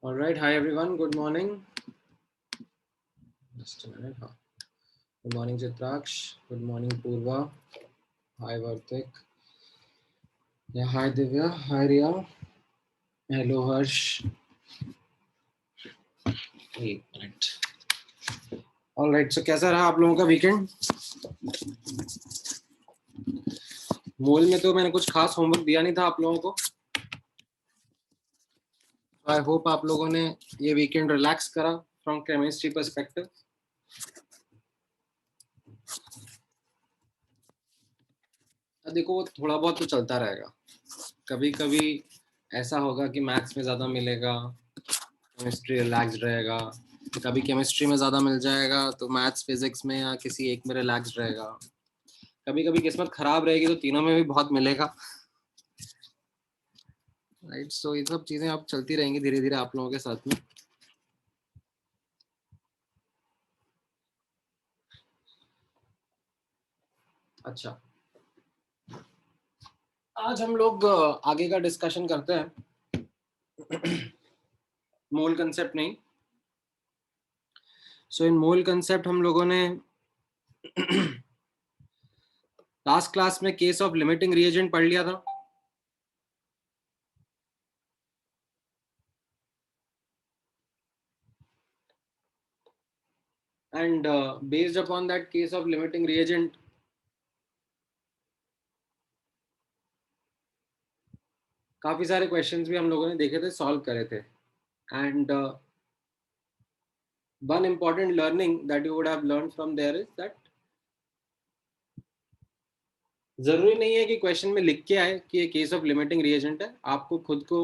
All right. Hi, everyone. Good morning. Just a minute. Huh. Good morning, Chitraksh. Good morning, Purva. Hi, Vartik. Yeah, hi, Divya. Hi, Ria. Hello, Harsh. एक minute. All right. So, कैसा रहा आप लोगों का weekend? मोल में तो मैंने कुछ खास होमवर्क दिया नहीं था आप लोगों को. आई होप आप लोगों ने ये वीकेंड रिलैक्स करा फ्रॉम केमिस्ट्री पर्सपेक्टिव. देखो, वो थोड़ा बहुत तो चलता रहेगा. कभी कभी ऐसा होगा कि मैथ्स में ज़्यादा मिलेगा, केमिस्ट्री रिलैक्स्ड रहेगा. कभी केमिस्ट्री में ज़्यादा मिल जाएगा तो मैथ्स फिजिक्स में या किसी एक में रिलैक्स्ड रहेगा. कभी कभी किस्मत खराब रहेगी तो तीनों में भी बहुत मिलेगा. राइट. सो ये सब चीज़ें अब चलती रहेंगी धीरे धीरे आप लोगों के साथ में. अच्छा, आज हम लोग आगे का डिस्कशन करते हैं. मोल कंसेप्ट नहीं. सो इन मोल कंसेप्ट हम लोगों ने लास्ट क्लास में केस ऑफ लिमिटिंग रिएजेंट पढ़ लिया था. And based upon that case of limiting reagent काफी सारे क्वेश्चंस भी हम लोगों ने देखे थे, सॉल्व करे थे. And one important learning that you would have learned from there is that जरूरी नहीं है कि क्वेश्चन में लिख के आए कि ये केस ऑफ लिमिटिंग रिएजेंट है. आपको खुद को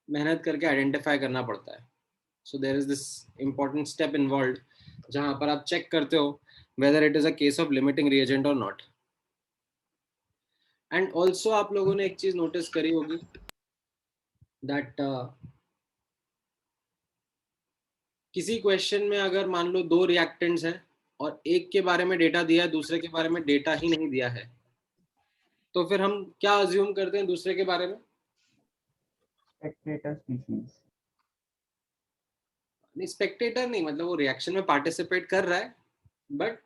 मेहनत करके आइडेंटिफाई करना पड़ता है. So there is this important step involve जहां पर आप चेक करते हो whether it is a case of limiting reagent और नॉट. एंड ऑल्सो आप लोगों ने एक चीज नोटिस करी होगी दैट किसी क्वेश्चन में अगर मान लो दो रिएक्टेंट्स हैं और एक के बारे में डेटा दिया है, दूसरे के बारे में डेटा ही नहीं दिया है, तो फिर हम क्या अज्यूम करते हैं दूसरे के बारे में? Spectator species. नहीं, स्पेक्टेटर नहीं, मतलब वो रिएक्शन में पार्टिसिपेट कर रहा है बट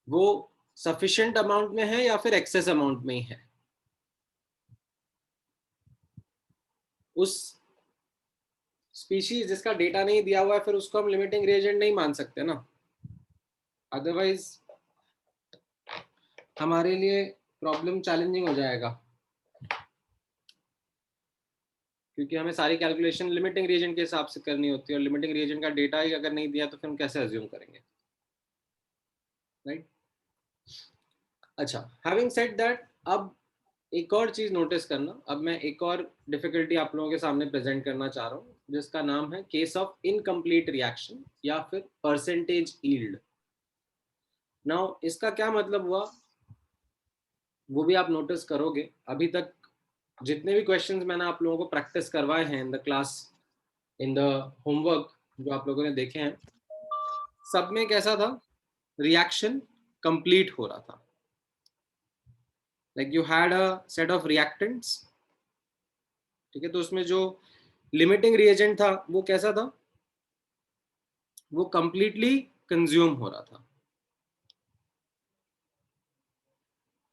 वो सफिशिएंट अमाउंट में है या फिर एक्सेस अमाउंट में ही है. उस स्पीशीज जिसका डेटा नहीं दिया हुआ है फिर उसको हम लिमिटिंग रिएजेंट नहीं मान सकते ना. अदरवाइज हमारे लिए प्रॉब्लम चैलेंजिंग हो जाएगा क्योंकि हमें सारी कैलकुलेशन लिमिटिंग रीजन के हिसाब से करनी होती है और लिमिटिंग रीजन का डेटा ही अगर नहीं दिया तो फिर हम कैसे अज्यूम करेंगे. राइट. अच्छा, हैविंग सेड दैट, अब एक और चीज नोटिस करना. अब मैं एक और डिफिकल्टी आप लोगों के सामने प्रेजेंट करना चाह रहा हूँ जिसका नाम है केस ऑफ इनकम्प्लीट रिएक्शन या फिर परसेंटेज यील्ड. नाउ इसका क्या मतलब हुआ वो भी आप नोटिस करोगे. अभी तक जितने भी क्वेश्चंस मैंने आप लोगों को प्रैक्टिस करवाए हैं in the class, in the homework जो आप लोगों ने देखे हैं, सब में कैसा था? रिएक्शन कंप्लीट हो रहा था. Like you had a set of reactants. ठीक है, तो उसमें जो लिमिटिंग रिएजेंट था वो कैसा था? वो कंप्लीटली कंज्यूम हो रहा था.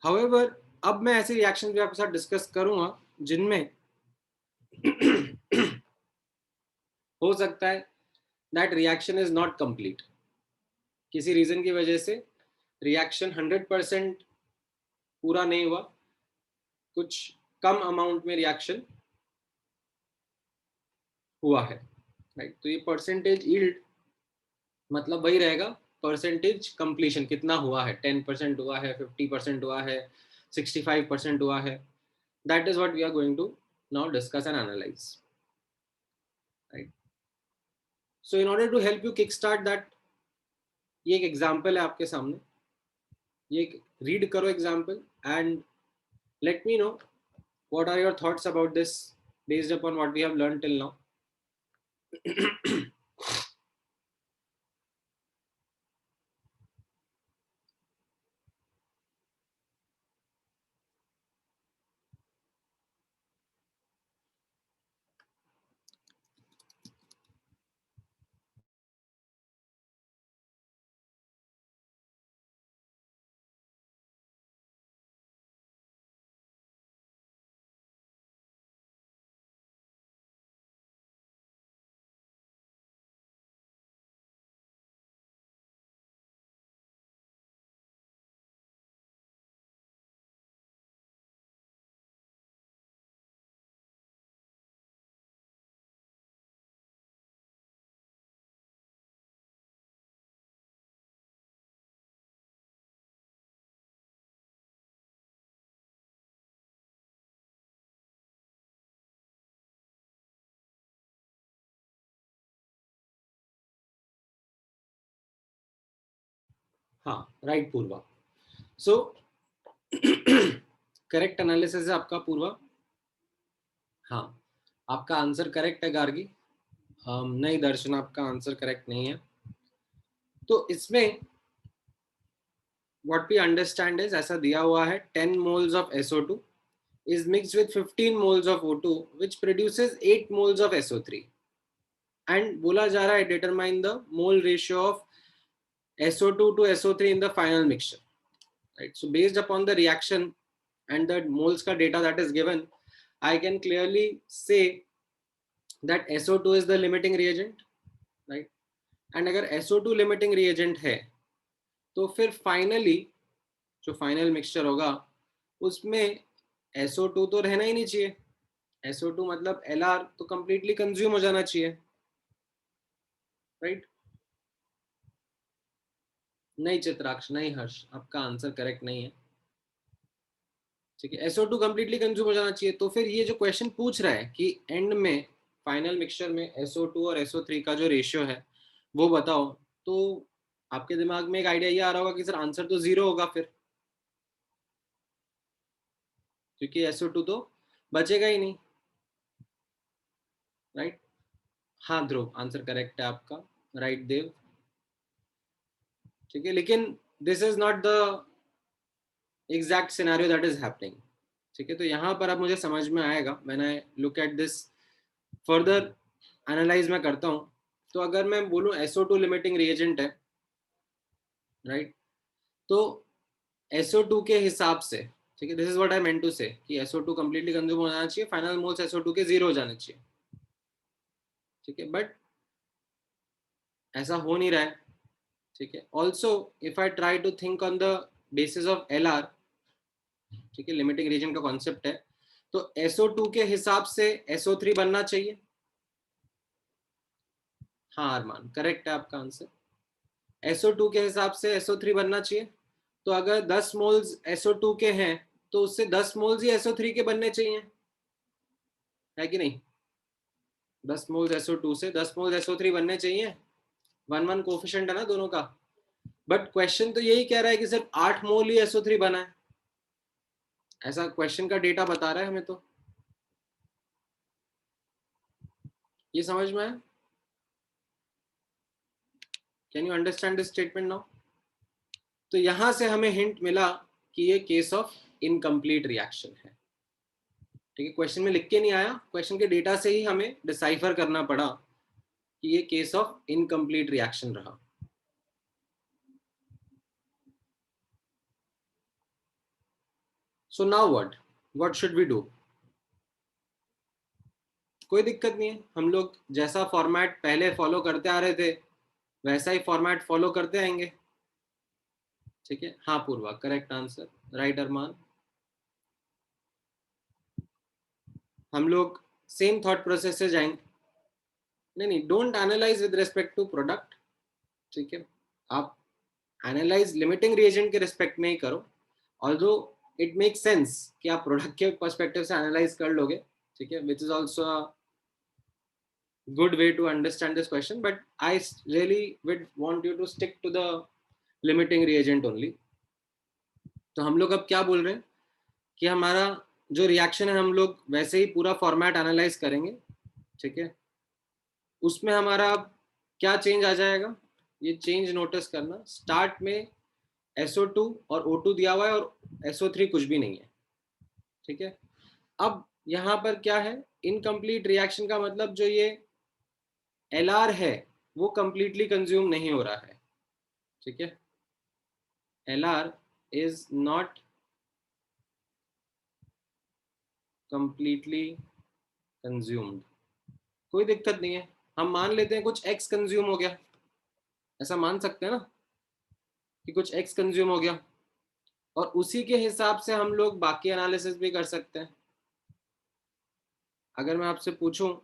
हाउएवर अब मैं ऐसे रिएक्शन भी आपके साथ डिस्कस करूंगा जिनमें हो सकता है that reaction is not complete. किसी रीजन की वजह से रिएक्शन 100% पूरा नहीं हुआ, कुछ कम अमाउंट में रिएक्शन हुआ है. राइट. तो ये परसेंटेज यील्ड मतलब वही रहेगा, परसेंटेज कंप्लीशन कितना हुआ है. 10% हुआ है, 50% हुआ है, 65% हुआ है. That is what we are going to now discuss and analyse. Right. So in order to help you kick start that, ये एक एग्जाम्पल है आपके सामने. ये रीड करो example and let me know what are your thoughts about this based upon what we have learned till now. हाँ, right पूर्वा. So correct analysis है आपका पूर्वा. हाँ, आपका आंसर करेक्ट है गार्गी. नहीं दर्शन, आपका आंसर करेक्ट नहीं है. तो इसमें व्हाट वी अंडरस्टैंड इज, ऐसा दिया हुआ है 10 moles of SO2 is mixed with 15 moles of O2 which produces 8 moles of SO3 and बोला जा रहा है determine the mole ratio of SO2 to SO3 in the final mixture, right? So based upon the reaction and the moles ka data that is given, I can clearly say that SO2 is the limiting reagent, right? And अगर SO2 limiting reagent है तो फिर finally जो final mixture होगा उसमें SO2 तो रहना ही नहीं चाहिए. SO2 मतलब LR तो completely consume हो जाना चाहिए, राइट? नहीं चित्राक्ष, नहीं हर्ष, आपका आंसर करेक्ट नहीं है. ठीक है, SO2 कंप्लीटली कंज्यूम हो जाना चाहिए. तो फिर ये जो क्वेश्चन पूछ रहा है कि एंड में फाइनल मिक्सचर में SO2 और SO3 का जो रेशियो है वो बताओ, तो आपके दिमाग में एक आइडिया ये आ रहा होगा कि सर आंसर तो 0 होगा फिर, क्योंकि SO2 तो बचेगा ही नहीं, राइट? हाँ ध्रुव, आंसर करेक्ट है आपका, राइट देव. ठीक है, लेकिन this is not the exact scenario that is happening. ठीक है, तो यहाँ पर अब मुझे समझ में आएगा, मैंने look at this further analyse मैं करता हूँ. तो अगर मैं बोलूँ SO2 लिमिटिंग रिएजेंट है, राइट? तो SO2 के हिसाब से, ठीक है, this is what I meant to say कि SO2 कंप्लीटली कंज्यूम हो जाना चाहिए, फाइनल मोल्स SO2 के 0 हो जाने चाहिए. ठीक है, बट ऐसा हो नहीं रहा है. ठीक है, also if I try to think on the basis of LR, ठीक है, लिमिटिंग रीजन का कॉन्सेप्ट है, तो SO2 के हिसाब से SO3 बनना चाहिए. हाँ अरमान, करेक्ट है आपका आंसर. SO2 के हिसाब से SO3 बनना चाहिए. तो अगर 10 मोल्स SO2 के हैं तो उससे 10 मोल्स ही SO3 के बनने चाहिए, है कि नहीं? 10 मोल्स SO2 से 10 मोल्स SO3 बनने चाहिए. 1-1 कोफिशिएंट है ना दोनों का. बट क्वेश्चन तो यही कह रहा है कि सिर्फ 8 मोल ही SO3 बना है, ऐसा क्वेश्चन का डेटा बता रहा है हमें. तो ये समझ में आया? Can you understand this statement now? तो यहां से हमें हिंट मिला कि ये केस ऑफ इनकम्प्लीट रिएक्शन है. ठीक है, क्वेश्चन में लिख के नहीं आया, क्वेश्चन के डेटा से ही हमें डिसाइफर करना पड़ा कि ये केस ऑफ इनकम्प्लीट रिएक्शन रहा. So now what should we do? कोई दिक्कत नहीं है, हम लोग जैसा फॉर्मेट पहले फॉलो करते आ रहे थे वैसा ही फॉर्मेट फॉलो करते आएंगे. ठीक है, हाँ Purva, correct answer, right Armaan. हम लोग सेम थॉट प्रोसेस से जाएंगे. नहीं, don't analyse with respect to product. ठीक है, आप एनालाइज लिमिटिंग रिएजेंट के रिस्पेक्ट में ही करो, ऑल्दो इट मेक सेंस कि आप प्रोडक्ट के पर्सपेक्टिव से एनालाइज कर लोगे. ठीक है, which is also a good way to understand this question, but I really would want you to stick to the limiting reagent only. तो हम लोग अब क्या बोल रहे हैं कि हमारा जो रिएक्शन है हम लोग वैसे ही पूरा फॉर्मेट एनालाइज करेंगे. ठीक है, उसमें हमारा क्या चेंज आ जाएगा, ये चेंज नोटिस करना. स्टार्ट में SO2 और O2 दिया हुआ है और SO3 कुछ भी नहीं है. ठीक है, अब यहाँ पर क्या है, इनकम्प्लीट रिएक्शन का मतलब जो ये LR है वो कंप्लीटली कंज्यूम नहीं हो रहा है. ठीक है, LR is not completely consumed. कोई दिक्कत नहीं है, हम मान लेते हैं कुछ X कंज्यूम हो गया, ऐसा मान सकते हैं ना कि कुछ X कंज्यूम हो गया, और उसी के हिसाब से हम लोग बाकी एनालिसिस भी कर सकते हैं. अगर मैं आपसे पूछूं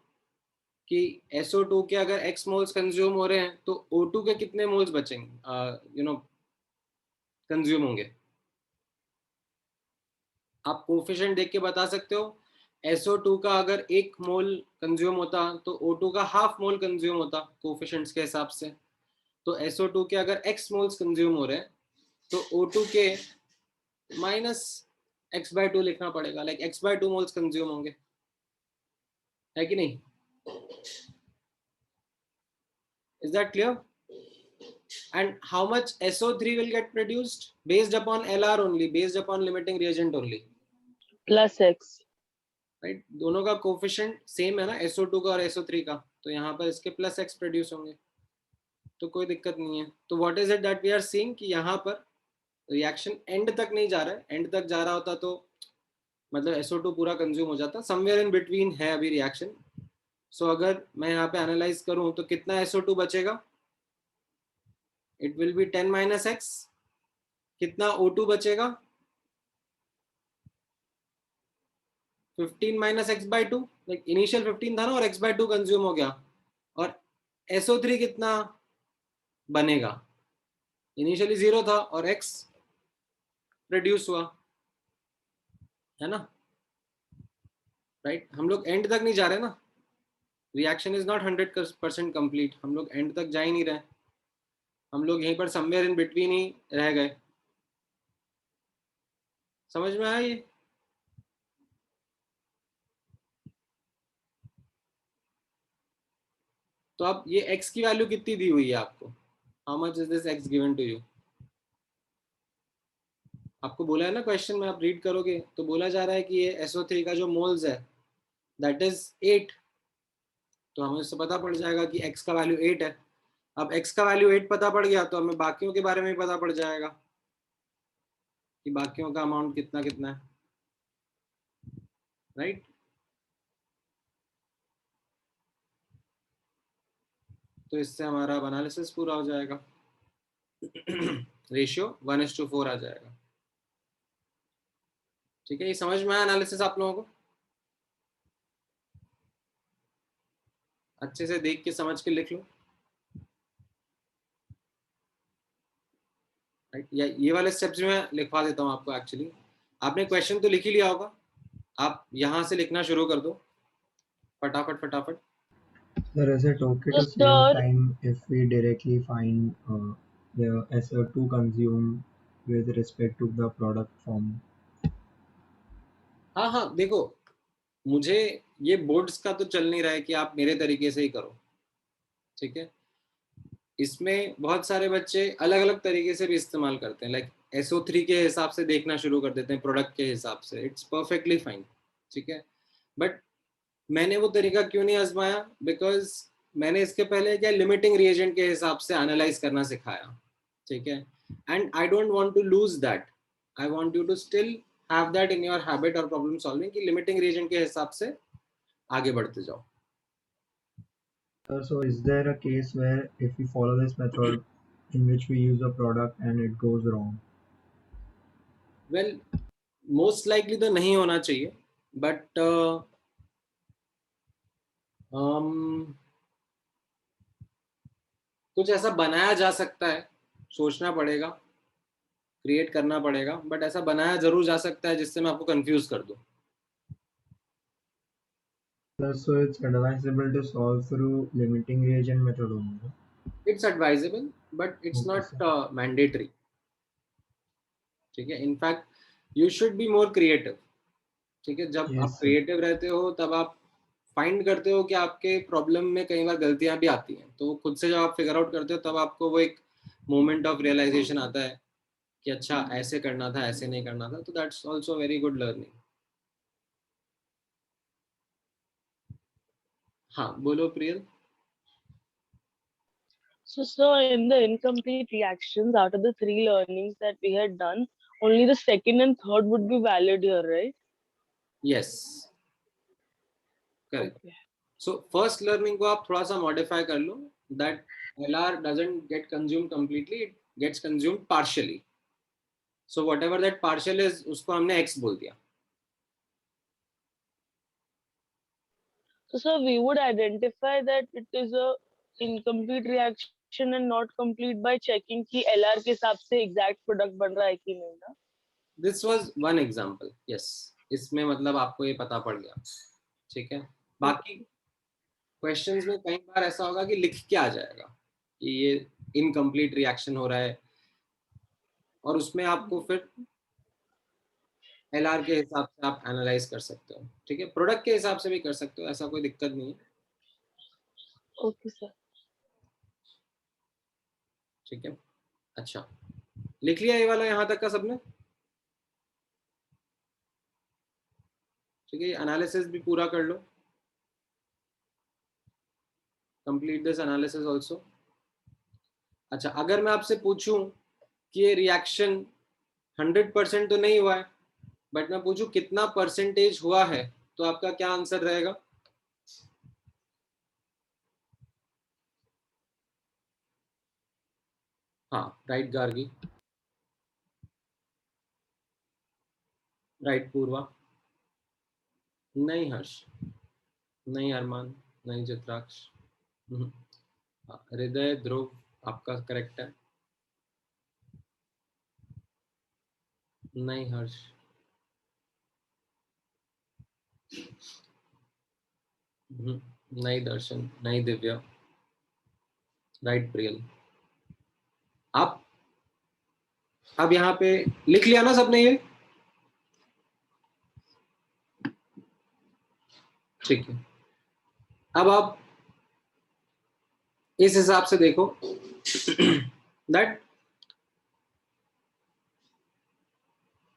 कि SO2 के अगर X मोल्स कंज्यूम हो रहे हैं तो O2 के कितने मोल्स बचेंगे, कंज्यूम होंगे? आप कोफिशिएंट देख के बता सकते हो. SO2 का अगर 1 मोल कंज्यूम होता तो O2 का हाफ मोल कंज्यूम होता कोफिशिएंट्स के हिसाब से. तो SO2 के अगर X मोल्स कंज्यूम हो रहे हैं तो O2 के माइनस x/2 लिखना पड़ेगा, लाइक x/2 मोल्स कंज्यूम होंगे, है कि नहीं? Is that clear? And how much SO3 will get produced based upon LR only, based upon limiting reagent only, plus x, right? दोनों का कोफिशिएंट सेम है ना, SO2 का और SO3 का, तो यहाँ पर इसके प्लस x प्रोड्यूस होंगे, तो कोई दिक्कत नहीं है। तो what is it that we are seeing कि यहाँ पर रिएक्शन एंड तक नहीं जा रहा है, एंड तक जा रहा होता तो मतलब SO2 पूरा कंज्यूम हो जाता, समवेयर इन बिटवीन है अभी रिएक्शन। सो अगर मैं यहाँ पे एनालाइज करूँ तो कितना SO2 बचेगा, it will be 10 minus x, कितना O2 बचेगा 15 माइनस x/2, लाइक इनिशियल 15 था ना और x/2 कंज्यूम हो गया, और SO3 कितना बनेगा, इनिशियली 0 था और x प्रोड्यूस हुआ, है ना, राइट? हम लोग एंड तक नहीं जा रहे ना, रिएक्शन इज नॉट 100% कंप्लीट, हम लोग एंड तक जा ही नहीं रहे, हम लोग यहीं पर समवेयर इन बिटवीन ही रह गए। समझ में आया ये? तो अब ये x की वैल्यू कितनी दी हुई है आपको, how much is this x given to you? आपको बोला है ना क्वेश्चन में, आप रीड करोगे तो बोला जा रहा है कि ये SO3 का जो मोल्स है दैट इज 8, तो हमें उससे पता पड़ जाएगा कि x का वैल्यू 8 है। अब x का वैल्यू 8 पता पड़ गया तो हमें बाकियों के बारे में भी पता पड़ जाएगा कि बाकियों का अमाउंट कितना कितना है, राइट? तो इससे हमारा एनालिसिस पूरा हो जाएगा, रेशियो 1:4 आ जाएगा। ठीक है, ये समझ में आया एनालिसिस आप लोगों को? अच्छे से देख के समझ के लिख लो, राइट? या ये वाले स्टेप्स भी मैं लिखवा देता हूँ आपको। एक्चुअली आपने क्वेश्चन तो लिख ही लिया होगा, आप यहाँ से लिखना शुरू कर दो फटाफट फटाफट। Sir, is it okay so to save sir, time if we directly find the SO2 consumed with respect to the product form? हाँ हाँ, देखो मुझे ये बोर्ड्स का तो चल नहीं रहा है कि आप मेरे तरीके से ही करो, ठीक है? इसमें बहुत सारे बच्चे अलग अलग तरीके से भी इस्तेमाल करते हैं, लाइक SO3 के हिसाब से देखना शुरू कर देते हैं प्रोडक्ट के हिसाब से, इट्स परफेक्टली फाइन, ठीक है? बट मैंने वो तरीका क्यों नहीं आजमाया, बिकॉज मैंने इसके पहले क्या लिमिटिंग रिएजेंट के हिसाब से एनालाइज करना सिखाया, ठीक है? And I don't want to lose that, I want you to still have that in your habit और प्रॉब्लम सॉल्विंग कि लिमिटिंग रिएजेंट के हिसाब से आगे बढ़ते जाओ। So is there a case where if we follow this method in which we use a product and it goes wrong? Well most likely तो नहीं होना चाहिए, बट कुछ ऐसा बनाया जा सकता है, सोचना पड़ेगा, क्रिएट करना पड़ेगा, बट ऐसा बनाया जरूर जा सकता है जिससे मैं आपको कंफ्यूज कर दूं। So it's advisable to solve through limiting reagent method only. It's advisable but it's Okay, sir. Not mandatory, ठीक है? In fact you should be more creative, ठीक है? जब आप Yes, sir. क्रिएटिव रहते हो तब आप फाइंड करते हो कि आपके प्रॉब्लम में कई बार गलतियां भी आती हैं, तो खुद से जब आप फिगर आउट करते हो तब आपको वो एक मोमेंट ऑफ रियलाइजेशन आता है कि अच्छा ऐसे करना था, ऐसे नहीं करना था, तो that's also very good learning. हाँ बोलो Priyal. so in the incomplete reactions, out of the 3 learnings that we had done, only the second and third would be valid here, right? Yes, correct. Okay. So first learning को आप थोड़ा सा modify कर लो, that LR doesn't get consumed completely, it gets consumed partially, so whatever that partial is उसको हमने x बोल दिया। So sir, we would identify that it is a incomplete reaction and not complete by checking कि LR के हिसाब से exact product बन रहा है कि नहीं ना? This was one example, yes, इसमें मतलब आपको ये पता पड़ गया, ठीक है? बाकी क्वेश्चंस में कई बार ऐसा होगा कि लिख के आ जाएगा कि ये इनकम्प्लीट रिएक्शन हो रहा है और उसमें आपको फिर LR के हिसाब से आप एनालाइज कर सकते हो, ठीक है। प्रोडक्ट के हिसाब से भी कर सकते हो, ऐसा कोई दिक्कत नहीं है, ओके सर। ठीक है। अच्छा, लिख लिया ये वाला यहाँ तक का सबने? ठीक है, ये एनालिसिस भी पूरा कर लो, कंप्लीट दिस एनालिसिस ऑल्सो। अच्छा, अगर मैं आपसे पूछूं कि ये रिएक्शन 100% तो नहीं हुआ है, बट मैं पूछूं कितना परसेंटेज हुआ है, तो आपका क्या आंसर रहेगा? हाँ, राइट गार्गी, राइट पूर्वा, नहीं हर्ष, नहीं अरमान, नहीं चित्राक्ष, हाँ, हृदय, ध्रुव आपका करेक्ट है, नहीं हर्ष, नहीं दर्शन, नहीं दिव्या, राइट प्रियल। आप अब यहाँ पे लिख लिया ना सबने ये? ठीक है, अब आप इस हिसाब से देखो दैट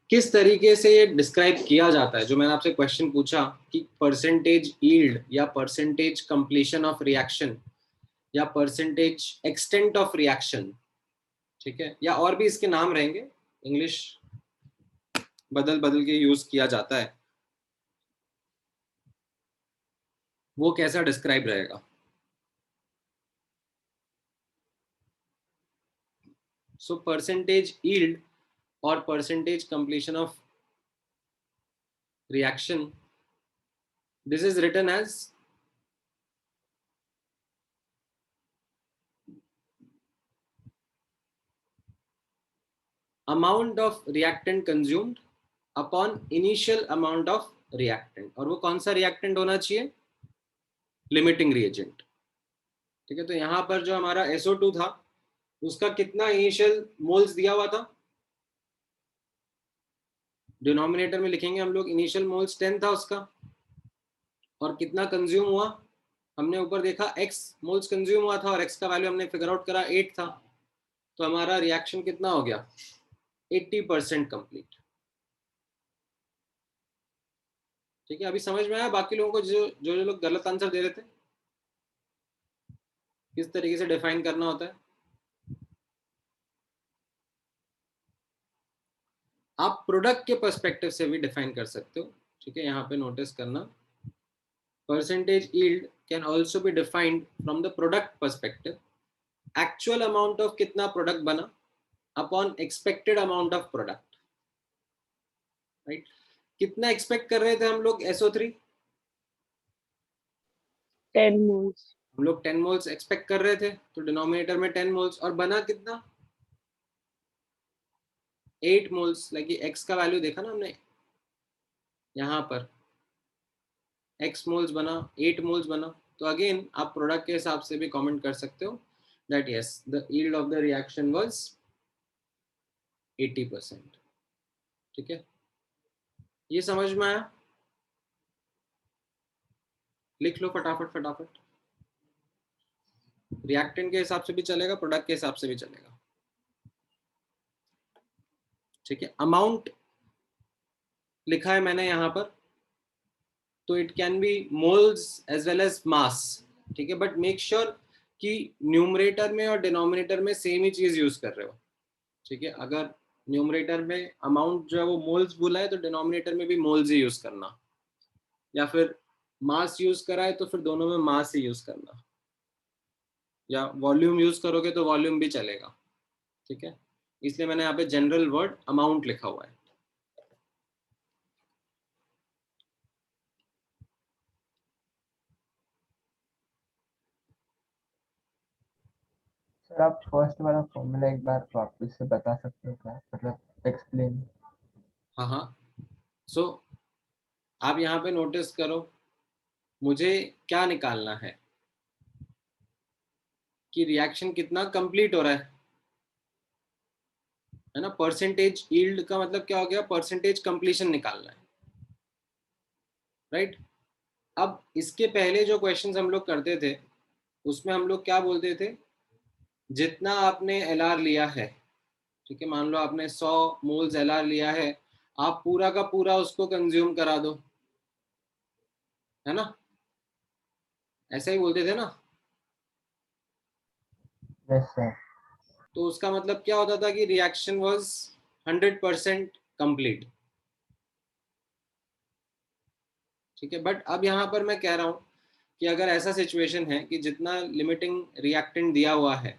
किस तरीके से ये डिस्क्राइब किया जाता है। जो मैंने आपसे क्वेश्चन पूछा कि परसेंटेज यील्ड या परसेंटेज कंप्लीशन ऑफ रिएक्शन या परसेंटेज एक्सटेंट ऑफ रिएक्शन, ठीक है, या और भी इसके नाम रहेंगे, इंग्लिश बदल बदल के यूज किया जाता है, वो कैसा डिस्क्राइब रहेगा? सो परसेंटेज यील्ड और percentage completion of reaction, this is written as amount of reactant consumed upon initial amount of reactant, और वो कौन सा reactant होना चाहिए? लिमिटिंग रिएजेंट, ठीक है। तो यहाँ पर जो हमारा SO2 था उसका कितना इनिशियल मोल्स दिया हुआ था? डिनोमिनेटर में लिखेंगे हम लोग, इनिशियल मोल्स 10 था उसका, और कितना कंज्यूम हुआ? हमने ऊपर देखा x मोल्स कंज्यूम हुआ था और x का वैल्यू हमने फिगर आउट करा 8 था, तो हमारा रिएक्शन कितना हो गया? 80% कंप्लीट, ठीक है। अभी समझ में आया बाकी लोगों को जो जो लोग गलत आंसर दे रहे थे, किस तरीके से डिफाइन करना होता है? आप प्रोडक्ट के पर्सपेक्टिव से भी डिफाइन कर सकते हो, ठीक है। यहाँ पे नोटिस करना, percentage yield can also be defined from the product perspective, actual amount of कितना प्रोडक्ट बना upon expected amount of product, right. कितना एक्सपेक्ट कर रहे थे हम लोग SO3? 10 moles। हम लोग 10 मोल्स एक्सपेक्ट कर रहे थे, तो डिनोमिनेटर में 10 मोल्स, और बना कितना? 8 मोल्स। लाइक एक्स का वैल्यू देखा ना हमने, यहाँ पर x मोल्स बना, 8 मोल्स बना। तो अगेन आप प्रोडक्ट के हिसाब से भी कमेंट कर सकते हो that yes the yield of the reaction was 80%, ठीक है। ये समझ में आया? लिख लो फटाफट फटाफट, रिएक्टेंट के हिसाब से भी चलेगा, प्रोडक्ट के हिसाब से भी चलेगा, ठीक है। अमाउंट लिखा है मैंने यहाँ पर, तो it can be moles as well as mass, ठीक है। बट मेक श्योर कि न्यूमरेटर में और डिनोमिनेटर में सेम ही चीज यूज कर रहे हो, ठीक है। अगर न्यूमरेटर में अमाउंट जो है वो मोल्स बोला है, तो डिनोमिनेटर में भी मोल्स ही यूज करना, या फिर मास यूज करा है तो फिर दोनों में मास ही यूज करना, या वॉल्यूम यूज करोगे तो वॉल्यूम भी चलेगा, ठीक है। इसलिए मैंने यहाँ पे जनरल वर्ड अमाउंट लिखा हुआ है। सर आप फर्स्ट वाला फॉर्मूला एक बार वापस से बता सकते हो क्या, मतलब एक्सप्लेन? हाँ हाँ, सो आप यहाँ पे नोटिस करो, मुझे क्या निकालना है कि रिएक्शन कितना कंप्लीट हो रहा है है ना। परसेंटेज यील्ड का मतलब क्या हो गया, परसेंटेज कंप्लीशन निकालना है, राइट। अब इसके पहले जो क्वेश्चंस हम लोग करते थे उसमें हम लोग क्या बोलते थे, जितना आपने एलआर लिया है, ठीक है, मान लो आपने 100 मोल्स एलआर लिया है, आप पूरा का पूरा उसको कंज्यूम करा दो, है ना, ऐसा ही बोलते थे ना। Yes sir. तो उसका मतलब क्या होता था कि रिएक्शन वाज 100% कंप्लीट, ठीक है। बट अब यहाँ पर मैं कह रहा हूँ कि अगर ऐसा सिचुएशन है कि जितना लिमिटिंग रिएक्टेंट दिया हुआ है,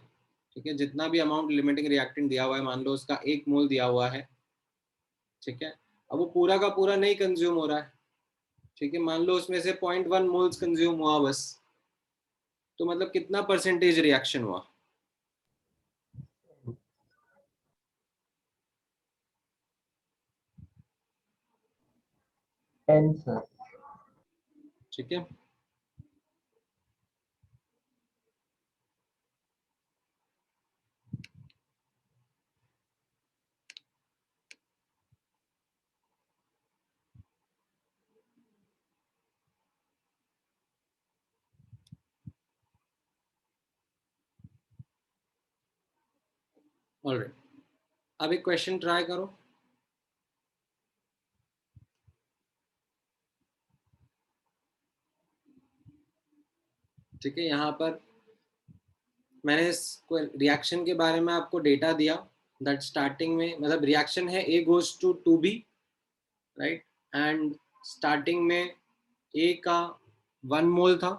ठीक है, जितना भी अमाउंट लिमिटिंग रिएक्टेंट दिया हुआ है, मान लो उसका 1 मोल दिया हुआ है, ठीक है, अब वो पूरा का पूरा नहीं कंज्यूम हो रहा है, ठीक है, मान लो उसमें से 0.1 मोल्स कंज्यूम हुआ बस, तो मतलब कितना परसेंटेज रिएक्शन हुआ, 10 सर। ठीक है। ऑलराइट, अब एक क्वेश्चन ट्राई करो, ठीक है। यहाँ पर मैंने इस रिएक्शन के बारे में आपको डेटा दिया, दैट स्टार्टिंग में मतलब रिएक्शन है A goes to 2B, right, and starting में A का 1 मोल था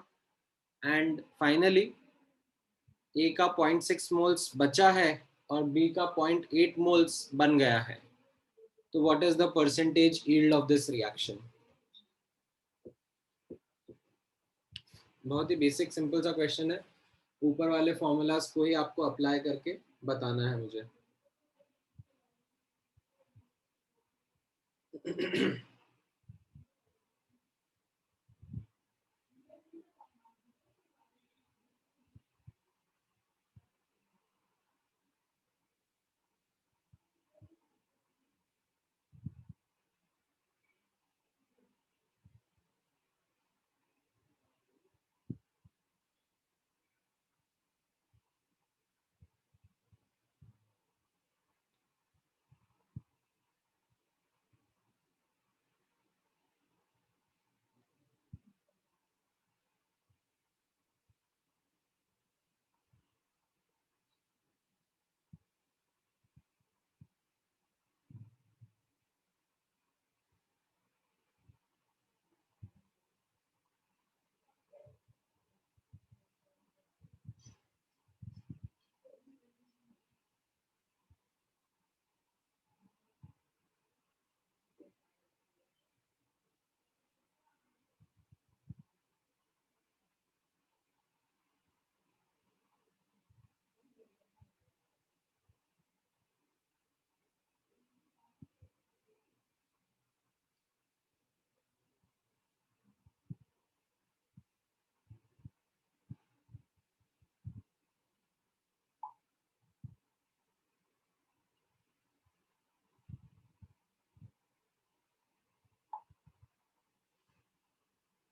एंड फाइनली A का 0.6 मोल्स बचा है और B का 0.8 मोल्स बन गया है। तो what is the percentage yield of this reaction. बहुत ही बेसिक सिंपल सा क्वेश्चन है, ऊपर वाले फॉर्मूलाज को ही आपको अप्लाई करके बताना है मुझे।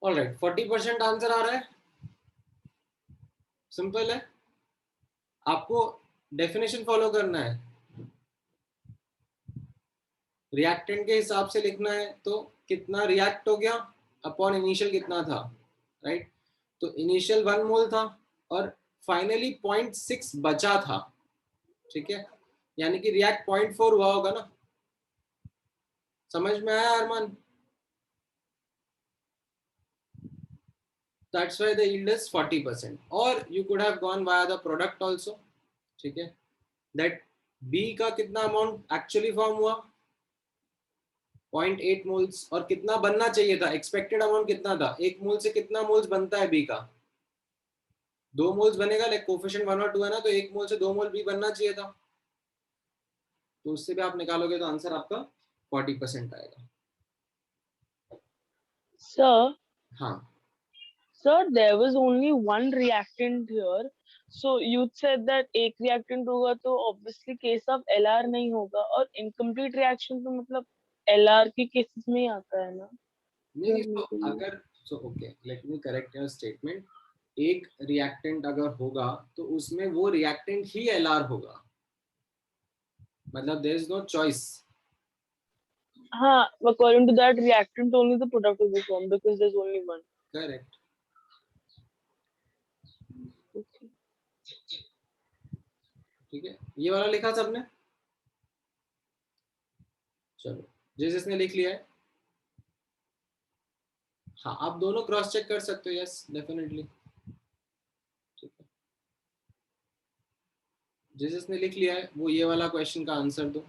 ऑलराइट, 40% आंसर आ रहा है, सिंपल है। आपको डेफिनेशन फॉलो करना है, रिएक्टेंट के हिसाब से लिखना है, तो कितना रिएक्ट हो गया अपॉन इनिशियल कितना था, राइट। तो इनिशियल 1 मोल था और फाइनली 0.6 बचा था, ठीक है, यानी कि रिएक्ट 0.4 हुआ होगा ना। समझ में आया अरमान? That's why the yield is 40%. Or you could have gone via the product also, ठीक है, that B का कितना अमाउंट एक्चुअली फॉर्म हुआ 0.8 मोल्स, और कितना बनना चाहिए था, एक्सपेक्टेड अमाउंट कितना था, 1 मोल से कितना मोल्स बनता है B का, 2 मोल्स बनेगा, लाइक कोफिशिएंट 1 और 2 है ना, तो 1 मोल से 2 मोल B बनना चाहिए था, तो उससे भी आप निकालोगे तो आंसर आपका 40% आएगा। Sir, हाँ sir, there was only one reactant here, So you said that एक reactant होगा तो obviously case of LR नहीं होगा, और incomplete reaction तो मतलब LR के cases में ही आता है ना? नहीं, तो अगर okay, let me correct your statement. एक रिएक्टेंट अगर होगा तो उसमें वो रिएक्टेंट ही एलआर होगा, मतलब देयर इज नो चॉइस। हाँ, according to that reactant only the product will be formed because there's only one. Correct. Okay. ठीक है, ये वाला लिखा सबने? चलो, जिसने लिख लिया है, हाँ आप दोनों क्रॉस चेक कर सकते हो। Yes definitely. ठीक है, जिसने लिख लिया है वो ये वाला क्वेश्चन का आंसर दो।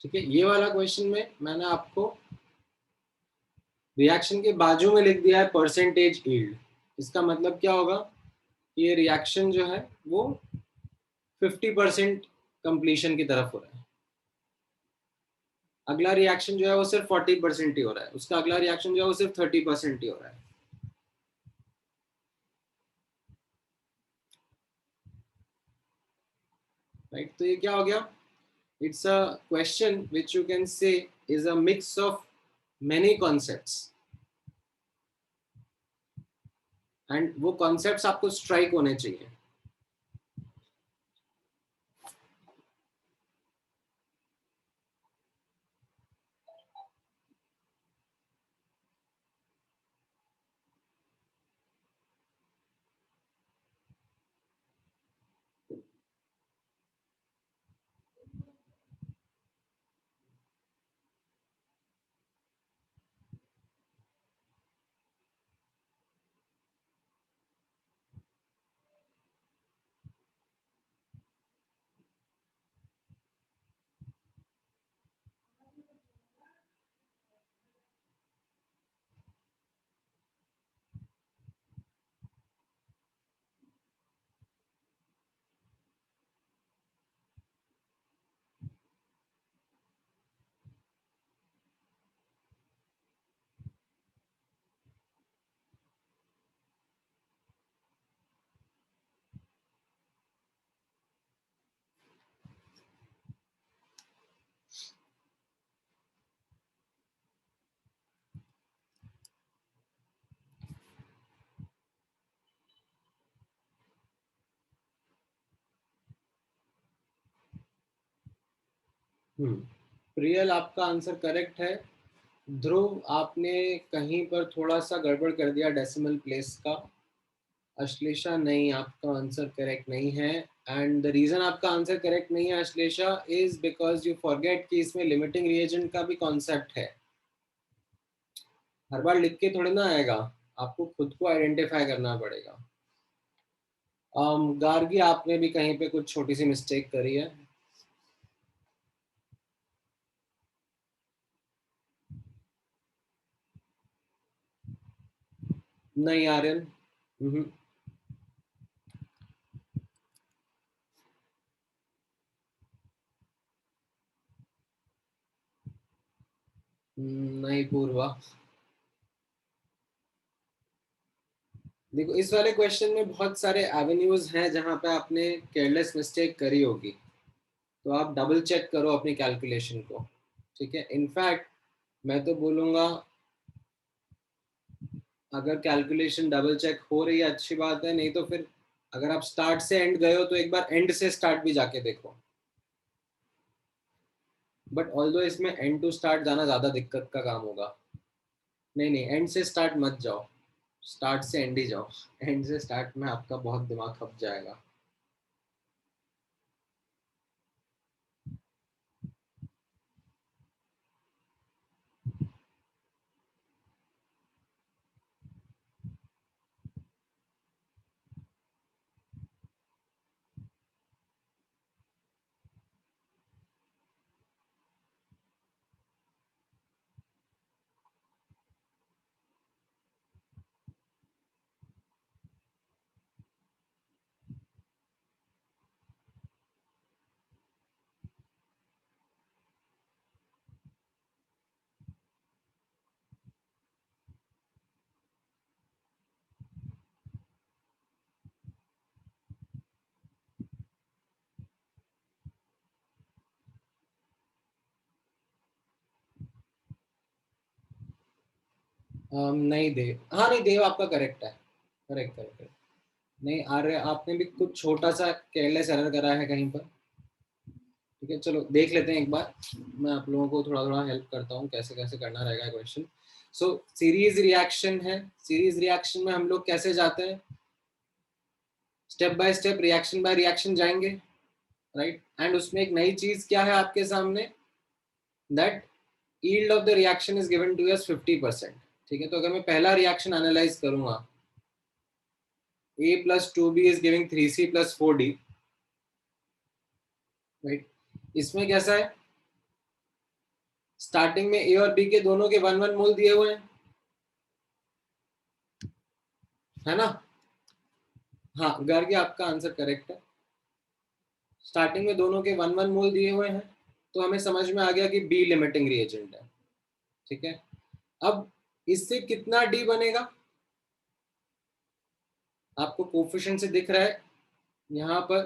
ठीक है, ये वाला क्वेश्चन में मैंने आपको रिएक्शन के बाजू में लिख दिया है परसेंटेज यील्ड। इसका मतलब क्या होगा? ये रिएक्शन जो है वो 50% कंप्लीशन की तरफ हो रहा है। अगला रिएक्शन जो है वो सिर्फ 40% ही हो रहा है, उसका अगला रिएक्शन जो है वो सिर्फ 30% ही हो रहा है। राइट, तो ये क्या हो गया? It's a question which you can say is a mix of many concepts, and वो कॉन्सेप्ट्स आपको स्ट्राइक होने चाहिए। प्रियल, आपका आंसर करेक्ट है। ध्रुव, आपने कहीं पर थोड़ा सा गड़बड़ कर दिया डेसिमल प्लेस का। अश्लेषा, नहीं, आपका आंसर करेक्ट नहीं है। एंड द रीजन आपका आंसर करेक्ट नहीं है Ashlesha is because you forget कि इसमें लिमिटिंग रिएजेंट का भी कॉन्सेप्ट है। हर बार लिख के थोड़ी ना आएगा, आपको खुद को आइडेंटिफाई करना पड़ेगा। गार्गी, आपने भी कहीं पे कुछ छोटी सी मिस्टेक करी है। नहीं आर्यन, नहीं पूर्वा, देखो इस वाले क्वेश्चन में बहुत सारे एवेन्यूज हैं जहां पे आपने केयरलेस मिस्टेक करी होगी, तो आप डबल चेक करो अपनी कैलकुलेशन को, ठीक है। इनफैक्ट मैं तो बोलूँगा अगर कैलकुलेशन डबल चेक हो रही है अच्छी बात है, नहीं तो फिर अगर आप स्टार्ट से एंड गए हो तो एक बार एंड से स्टार्ट भी जाके देखो। बट ऑल्दो इसमें एंड टू स्टार्ट जाना ज़्यादा दिक्कत का काम होगा। नहीं नहीं, एंड से स्टार्ट मत जाओ, स्टार्ट से एंड ही जाओ। एंड से स्टार्ट में आपका बहुत दिमाग खप जाएगा। नहीं देव, हाँ नहीं देव आपका करेक्ट है, करेक्ट करेक्ट करेक्ट। नहीं आर्य आपने भी कुछ छोटा सा केयरलेस एरर करा है कहीं पर, ठीक है। चलो देख लेते हैं एक बार, मैं आप लोगों को थोड़ा थोड़ा हेल्प करता हूँ कैसे कैसे करना रहेगा क्वेश्चन। सो सीरीज रिएक्शन है, सीरीज रिएक्शन में हम लोग कैसे जाते हैं, step by step reaction by reaction जाएंगे, राइट। एंड उसमें एक नई चीज क्या है आपके सामने, that yield of the reaction is given to us 50%, ठीक है। तो अगर मैं पहला रिएक्शन एनालाइज करूंगा, a plus 2b is giving 3c plus 4d, right. इसमें कैसा है, स्टार्टिंग में a और b के दोनों के 1 1 मोल दिए हुए हैं, है ना। हाँ गर्ग आपका आंसर करेक्ट है, स्टार्टिंग में दोनों के 1 1 मोल दिए हुए हैं, तो हमें समझ में आ गया कि b लिमिटिंग रिएजेंट है, ठीक है। अब इससे कितना d बनेगा, आपको कोफिशिएंट से दिख रहा है यहाँ पर,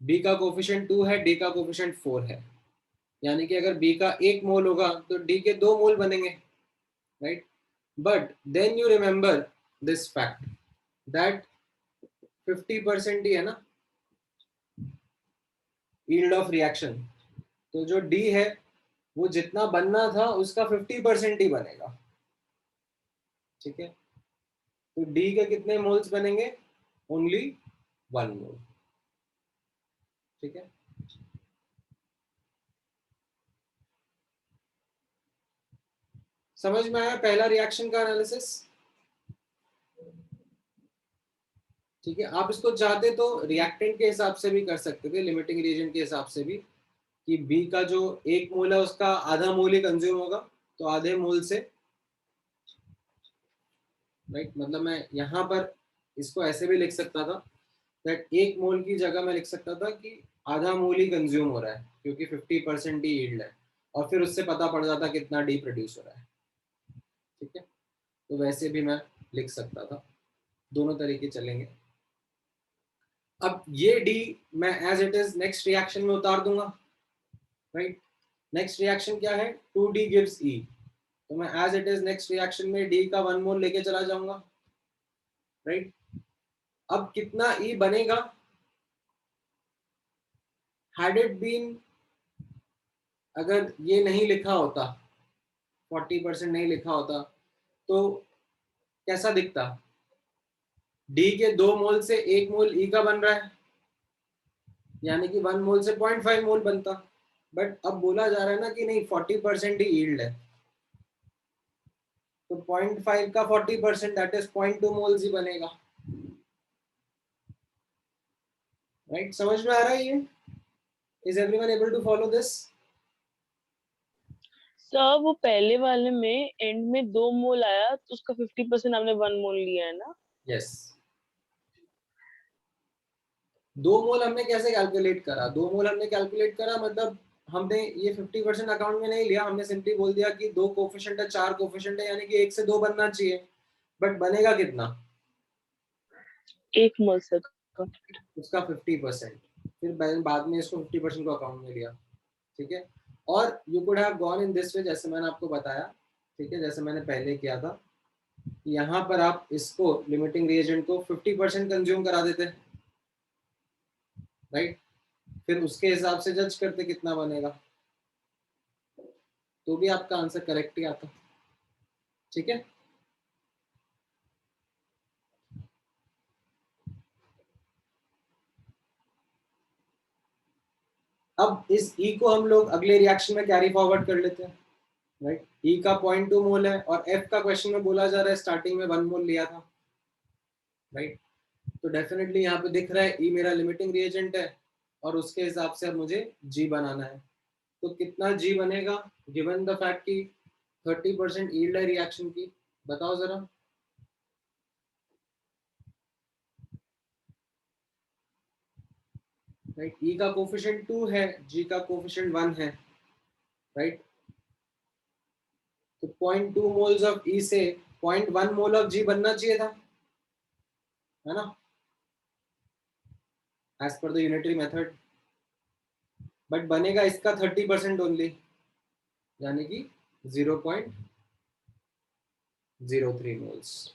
b का कोफिशिएंट 2 है, d का कोफिशिएंट 4 है, यानी कि अगर b का 1 मोल होगा तो d के 2 मोल बनेंगे, right. But then you remember this fact that 50% ही है ना यील्ड ऑफ रिएक्शन, तो जो d है वो जितना बनना था उसका 50% ही बनेगा, ठीक है। तो d के कितने मोल्स बनेंगे, ओनली 1 मोल, ठीक है। समझ में आया पहला रिएक्शन का एनालिसिस, ठीक है। आप इसको चाहते तो रिएक्टेंट के हिसाब से भी कर सकते थे, लिमिटिंग रिएजेंट के हिसाब से भी, कि बी का जो 1 मोल है उसका आधा मोल ही कंज्यूम होगा, तो आधे मोल से, राइट। मतलब मैं यहाँ पर इसको ऐसे भी लिख सकता था दैट 1 मोल की जगह मैं लिख सकता था कि आधा मोल ही कंज्यूम हो रहा है क्योंकि 50% ही यील्ड है, और फिर उससे पता पड़ जाता कितना डी प्रोड्यूस हो रहा है, ठीक है। तो वैसे भी मैं लिख सकता था, दोनों तरीके चलेंगे। अब ये डी मैं as it is next reaction में उतार दूंगा, राइट। नेक्स्ट रिएक्शन क्या है, 2d गिव्स E, तो मैं as it is next reaction में D का 1 मोल लेके चला जाऊंगा, राइट। अब कितना E बनेगा, हैड इट बीन, अगर ये नहीं लिखा होता, 40% नहीं लिखा होता, तो कैसा दिखता, D के 2 मोल से 1 मोल E का बन रहा है, यानी कि 1 मोल से 0.5 मोल बनता। बट अब बोला जा रहा है ना कि नहीं 40% ही यील्ड है, तो 0.5 का 40% दैट इज 0.2 मोल्स ही बनेगा, राइट। समझ में आ रहा है ये, is everyone able to follow this. Sir वो पहले वाले में एंड में 2 मोल आया तो उसका 50% आपने 1 मोल लिया है ना। यस, 2 मोल हमने कैसे कैलकुलेट करा, 2 मोल हमने कैलकुलेट करा मतलब हमने ये 50% अकाउंट में नहीं लिया, हमने सिंपली बोल दिया कि 2 कोफिशिएंट है, 4 कोफिशिएंट है, यानी कि 1 से 2 बनना चाहिए, बट बनेगा कितना? 1 मोल से उसका 50%, फिर बाद में इसको 50% को अकाउंट में लिया, ठीक है। और you could have gone in this way, जैसे मैंने आपको बताया, ठीक है, जैसे मैंने पहले किया था, यहाँ पर आप इसको लिमिटिंग रिएजेंट को 50% कंज्यूम करा देते, राइट, फिर उसके हिसाब से जज करते कितना बनेगा, तो भी आपका आंसर करेक्ट ही आता, ठीक है। अब इस ई को हम लोग अगले रिएक्शन में कैरी फॉरवर्ड कर लेते हैं, राइट। ई का 0.2 मोल है और एफ का क्वेश्चन में बोला जा रहा है स्टार्टिंग में 1 मोल लिया था, राइट। तो डेफिनेटली यहाँ पे दिख रहा है ई मेरा लिमिटिंग रिएजेंट है और उसके हिसाब से अब मुझे जी बनाना है। तो कितना जी बनेगा गिवन द फैक्ट कि 30% यील्ड है रिएक्शन की, बताओ जरा। राइट, ई का कोफिशिएंट 2 है, जी का कोफिशिएंट 1 है, राइट। तो 0.2 मोल्स ऑफ ई से 0.1 मोल ऑफ जी बनना चाहिए था, है ना, as per the unitary method. But बनेगा इसका 30% ओनली, यानी कि 0.03 मोल्स।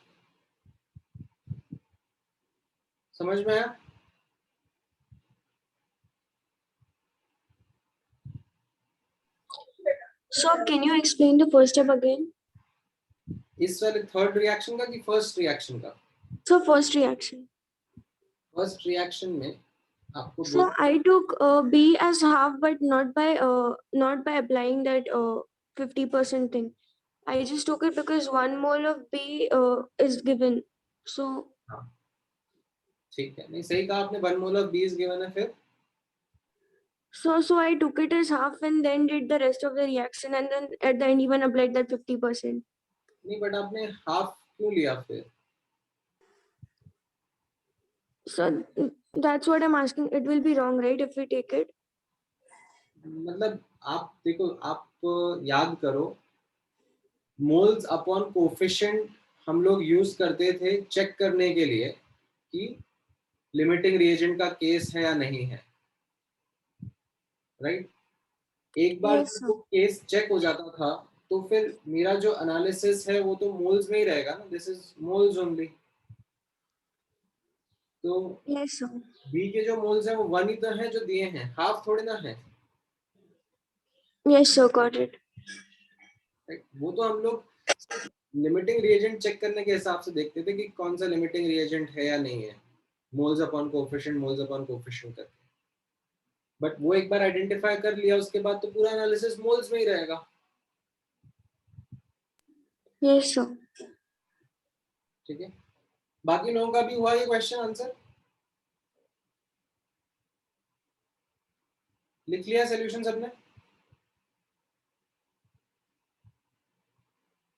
समझ में आया? So can you explain the first step again? इस वाले थर्ड रिएक्शन का कि फर्स्ट रिएक्शन का? So first reaction. First reaction में आपको So I took B as half, but not by applying that 50% thing. I just took it because 1 mole of B is given. So हाँ ठीक है, नहीं सही कहा आपने, 1 mole of B is given है, फिर so I took it as half and then did the rest of the reaction, and then at the end even applied that 50%. नहीं, बट आपने हाफ क्यों लिया फिर? So that's what I'm asking. It will be wrong, right, if we take it? मतलब आप देखो, आप याद करो, मोल्स अपॉन कोफिशिएंट हम लोग यूज करते थे चेक करने के लिए कि लिमिटिंग रिएजेंट का केस है या नहीं है, राइट। एक बार Yes, जब sir. वो केस चेक हो जाता था तो फिर मेरा जो एनालिसिस है वो तो मोल्स में ही रहेगा ना, दिस इज मोल्स ओनली। तो Yes, sir. बी के जो मोल्स हैं वो 1 ही तो है जो दिए हैं, हाफ थोड़ी ना है, Yes, sir. Got it. Right. वो तो हम लोग लिमिटिंग रिएजेंट चेक करने के हिसाब से देखते थे कि कौन सा लिमिटिंग रिएजेंट है या नहीं है, मोल्स अपॉन कोफिशिएंट करके। बट वो एक बार आइडेंटिफाई कर लिया उसके बाद तो पूरा एनालिसिस मोल्स में ही रहेगा। Yes, sir. ठीक है, बाकी लोगों का भी हुआ ये क्वेश्चन आंसर? लिख लिया सॉल्यूशन सबने?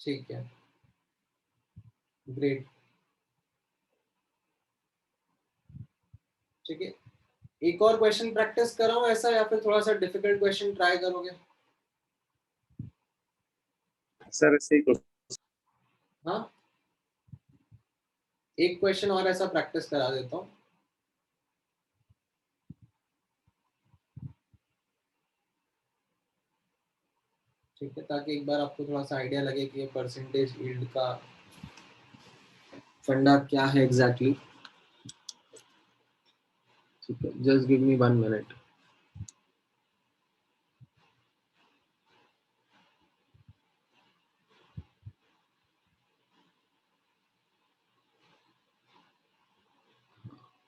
ठीक है, ग्रेट। ठीक है, एक और क्वेश्चन प्रैक्टिस कराऊं ऐसा, या फिर थोड़ा सा डिफिकल्ट क्वेश्चन ट्राई करोगे? सर ऐसे ही हाँ, एक क्वेश्चन और ऐसा प्रैक्टिस करा देता हूँ। ठीक है, ताकि एक बार आपको थोड़ा सा आइडिया लगे कि ये परसेंटेज यील्ड का फंडा क्या है एग्जैक्टली। ठीक है, जस्ट गिव मी 1 मिनट।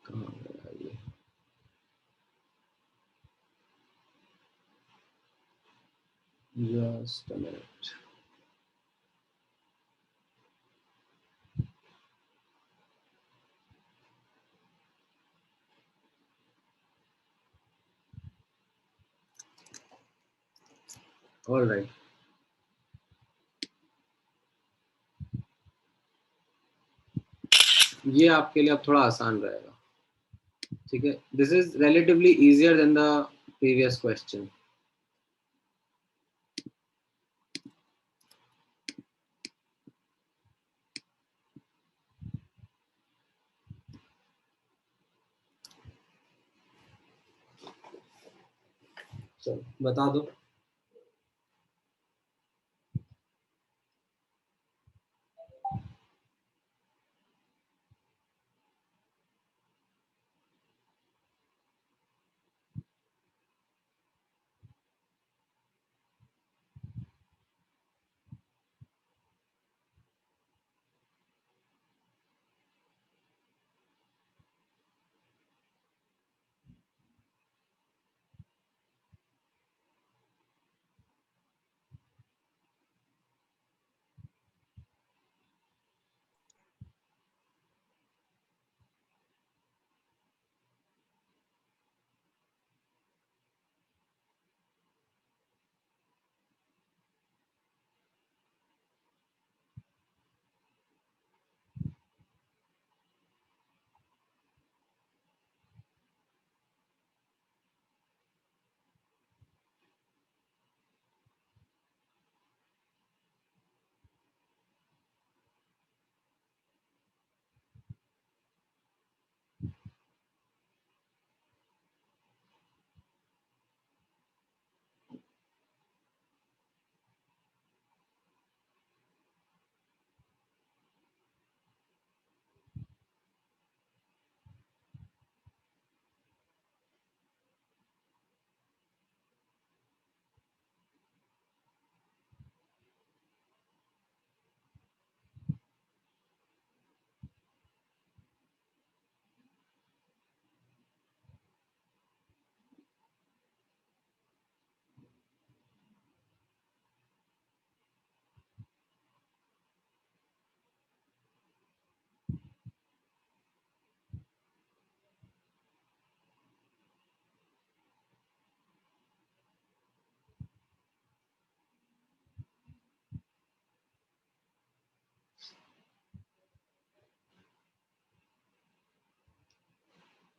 कहाँ गया ये? Just a minute. All right. ये आपके लिए अब थोड़ा आसान रहेगा, ठीक है। This is relatively easier than the previous question. चलो बता दो।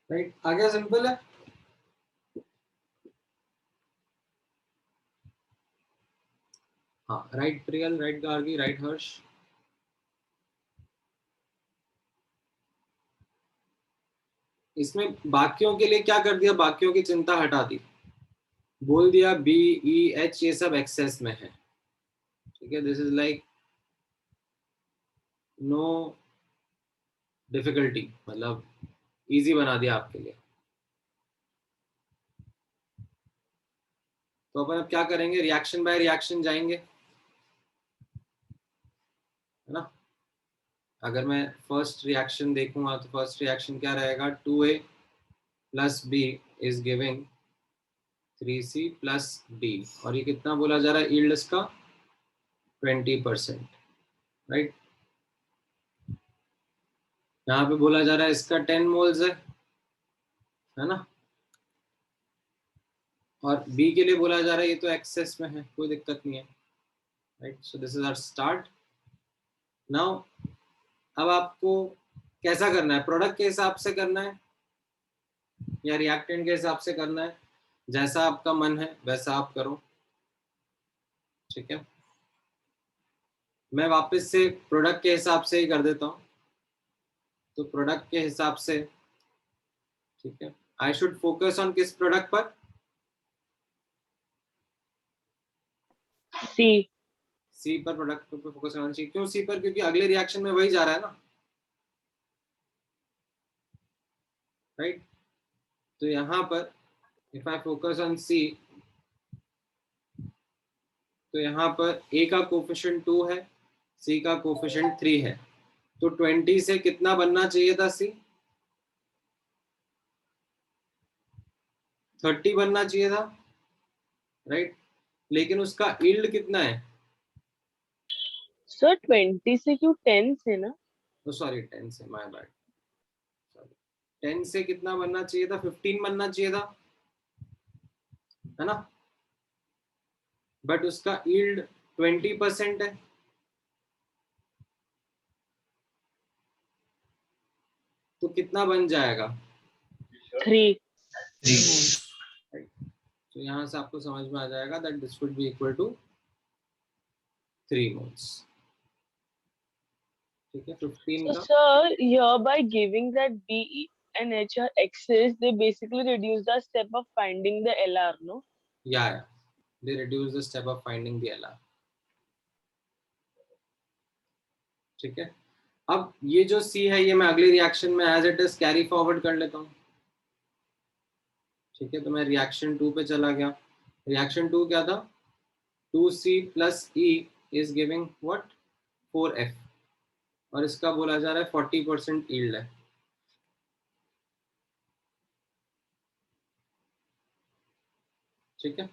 राइट, आ गया, सिंपल है। हाँ, right Priyal, right Gargi, right Harsh. इसमें बाकियों के लिए क्या कर दिया, बाकियों की चिंता हटा दी, बोल दिया बी ई एच ये सब एक्सेस में है, ठीक है। This is like no difficulty, मतलब इजी बना दिया आपके लिए। तो अपन अब क्या करेंगे, रिएक्शन बाय रिएक्शन जाएंगे, है ना। अगर मैं फर्स्ट रिएक्शन देखूंगा तो फर्स्ट रिएक्शन क्या रहेगा, 2A plus B is giving 3C plus D, और ये कितना बोला जा रहा है, यील्ड इसका 20%, राइट। यहाँ पे बोला जा रहा है इसका 10 मोल्स है ना, और बी के लिए बोला जा रहा है ये तो एक्सेस में है, कोई दिक्कत नहीं है, right. So this is our start. Now अब आपको कैसा करना है, प्रोडक्ट के हिसाब से करना है या रिएक्टेंट के हिसाब से करना है, जैसा आपका मन है वैसा आप करो, ठीक है। मैं वापस से प्रोडक्ट के हिसाब से ही कर देता हूँ, तो प्रोडक्ट के हिसाब से, ठीक है। आई शुड फोकस ऑन किस प्रोडक्ट पर, सी। सी पर प्रोडक्ट पर फोकस करना चाहिए। क्यों सी पर, क्योंकि अगले रिएक्शन में वही जा रहा है ना, राइट। तो यहाँ पर इफ आई फोकस ऑन सी, तो यहाँ पर ए का कोफिशिएंट 2 है, सी का कोफिशिएंट 3 है, तो 20 से कितना बनना चाहिए था, सी 30 बनना चाहिए था, राइट। लेकिन उसका यील्ड कितना है, सर 20 से क्यों 10 से ना, तो सॉरी 10 से, माय बैड, सॉरी 10 से कितना बनना चाहिए था, 15 बनना चाहिए था, है ना। बट उसका यील्ड 20% है, तो कितना बन जाएगा, 3। तो यहाँ से आपको समझ में आ जाएगा that this would be equal to 3 moles, ठीक है। 15 So का, sir, here by giving that B and H are excess, they basically reduce the step of finding the LR, no? Yeah, they reduce the step of finding the LR. ठीक है, अब ये जो C है ये मैं अगली रिएक्शन में as it is carry forward कर लेता हूँ. ठीक है, तो मैं रिएक्शन 2 पे चला गया. रिएक्शन 2 क्या था? 2C plus E is giving what? 4F. और इसका बोला जा रहा है 40% यील्ड है. ठीक है,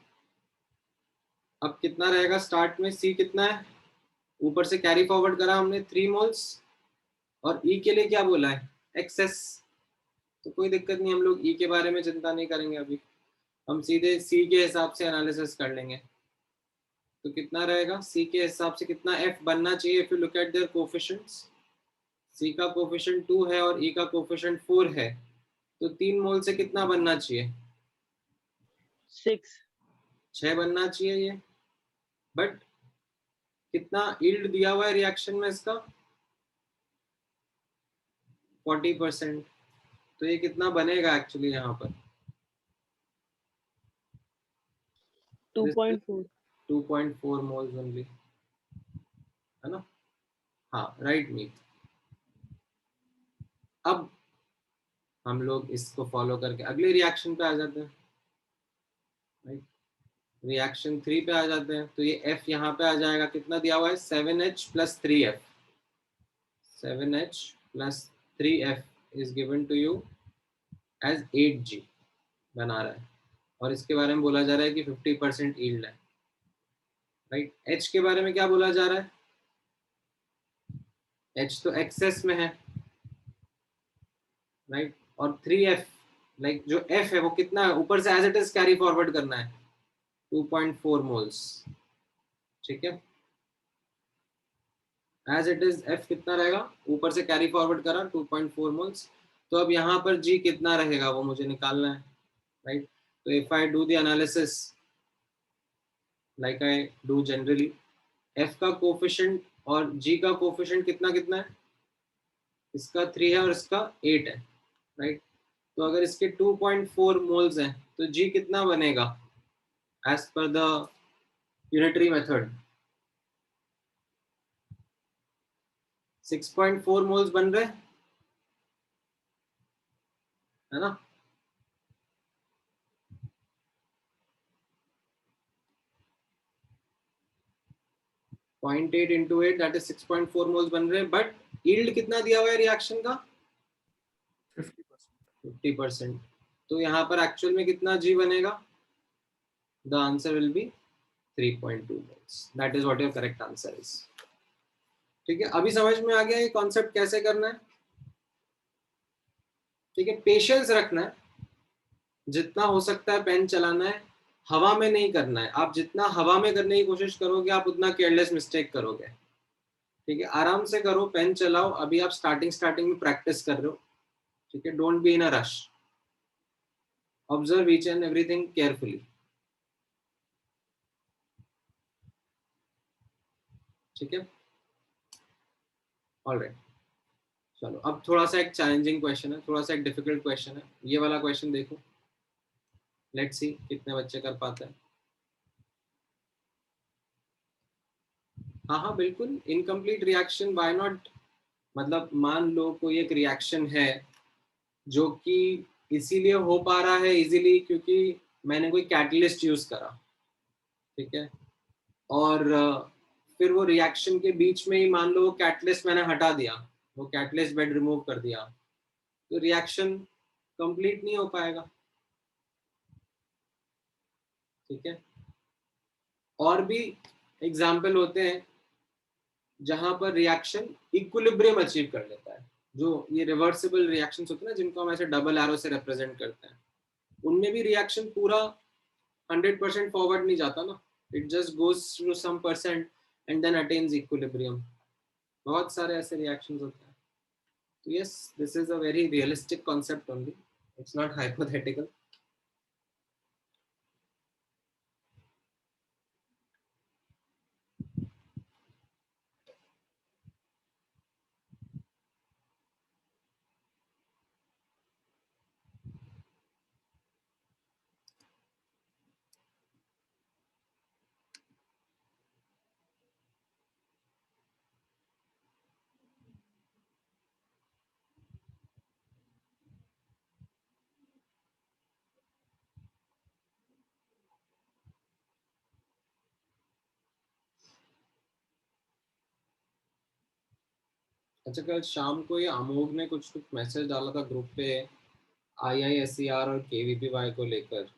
अब कितना रहेगा स्टार्ट में? C कितना है? ऊपर से कैरी फॉरवर्ड करा हमने 3 मोल्स, और E के लिए क्या बोला है? एक्सेस. तो कोई दिक्कत नहीं, हम लोग E के बारे में चिंता नहीं करेंगे अभी, हम सीधे C के हिसाब से एनालिसिस कर लेंगे. तो कितना रहेगा? C के हिसाब से कितना F बनना चाहिए? If you look at there coefficients, C का कोफिशिएंट 2 है और E का कोफिशिएंट 4 है, तो 3 मोल से कितना बनना चाहिए? 6 बनना चाहिए ये. बट कितना यील्ड दिया हुआ है रिएक्शन में इसका? 40%. तो ये कितना बनेगा एक्चुअली यहाँ पर? 2.4. 2.4 मोल्स ओनली, है ना? हाँ, राइट मीट. अब हम लोग इसको फॉलो करके अगले रिएक्शन पे आ जाते हैं. राइट, रिएक्शन 3 पे आ जाते हैं. तो ये F यहाँ पे आ जाएगा, कितना दिया हुआ है? 7H plus 3F. 7H plus 3F is given to you as 8G बना रहा है, और इसके बारे में बोला जा रहा है कि 50% यील्ड है. राइट, H के बारे में क्या बोला जा रहा है? H तो एक्सेस में है. राइट, और 3F लाइक जो F है वो कितना है? ऊपर से as it is carry forward करना है 2.4 मोल्स. ठीक है, एज इट इज F कितना रहेगा? ऊपर से कैरी फॉरवर्ड करा 2.4 मोल्स. तो अब यहाँ पर G कितना रहेगा वो मुझे निकालना है. राइट, तो if I do the analysis like I do generally, F का कोफिशिएंट और G का कोफिशिएंट कितना कितना है? इसका 3 है और इसका 8 है. राइट, तो अगर इसके 2.4 मोल्स हैं तो G कितना बनेगा as per the unitary method? 6.4 moles बन रहे, है ना? .8 into 8 that is 6.4 मोल्स बन रहे हैं. बट यील्ड कितना दिया हुआ है रिएक्शन का? 50%. तो यहाँ पर एक्चुअल में कितना G बनेगा? The answer will be 3.2 moles. That is what your correct answer is. ठीक है, अभी समझ में आ गया ये कॉन्सेप्ट कैसे करना है? ठीक है, पेशेंस रखना है, जितना हो सकता है पेन चलाना है, हवा में नहीं करना है. आप जितना हवा में करने की कोशिश करोगे आप उतना केयरलेस मिस्टेक करोगे. ठीक है, आराम से करो, पेन चलाओ. अभी आप स्टार्टिंग में प्रैक्टिस कर रहे हो. ठीक है, don't be in a rush, observe each and everything carefully. ठीक है, ऑलराइट. चलो, अब थोड़ा सा एक चैलेंजिंग क्वेश्चन है, थोड़ा सा एक डिफिकल्ट क्वेश्चन है. ये वाला क्वेश्चन देखो, लेट्स सी कितने बच्चे कर पाते हैं. हाँ हाँ बिल्कुल, इनकम्प्लीट रिएक्शन बाय नॉट, मतलब मान लो कोई एक रिएक्शन है जो कि इसीलिए हो पा रहा है इजीली क्योंकि मैंने कोई कैटलिस्ट यूज करा. ठीक है, और फिर वो रिएक्शन के बीच में ही मान लो कैटलिस्ट मैंने हटा दिया, वो कैटलिस्ट बेड रिमूव कर दिया, तो रिएक्शन कंप्लीट नहीं हो पाएगा. ठीक है, और भी एग्जाम्पल होते हैं जहां पर रिएक्शन इक्विलिब्रियम अचीव कर लेता है. जो ये रिवर्सिबल रिएक्शंस होते हैं ना, जिनको हम ऐसे डबल एरो से रिप्रेजेंट करते हैं, उनमें भी रिएक्शन पूरा 100% फॉरवर्ड नहीं जाता ना. It just goes through some percent and then attains equilibrium. बहुत सारे ऐसे रिएक्शंस होते हैं. तो yes, this is a very realistic concept only, it's not hypothetical. अच्छा, कल शाम को ये अमोघ ने कुछ कुछ मैसेज डाला था ग्रुप पे IISER और KVPY को लेकर।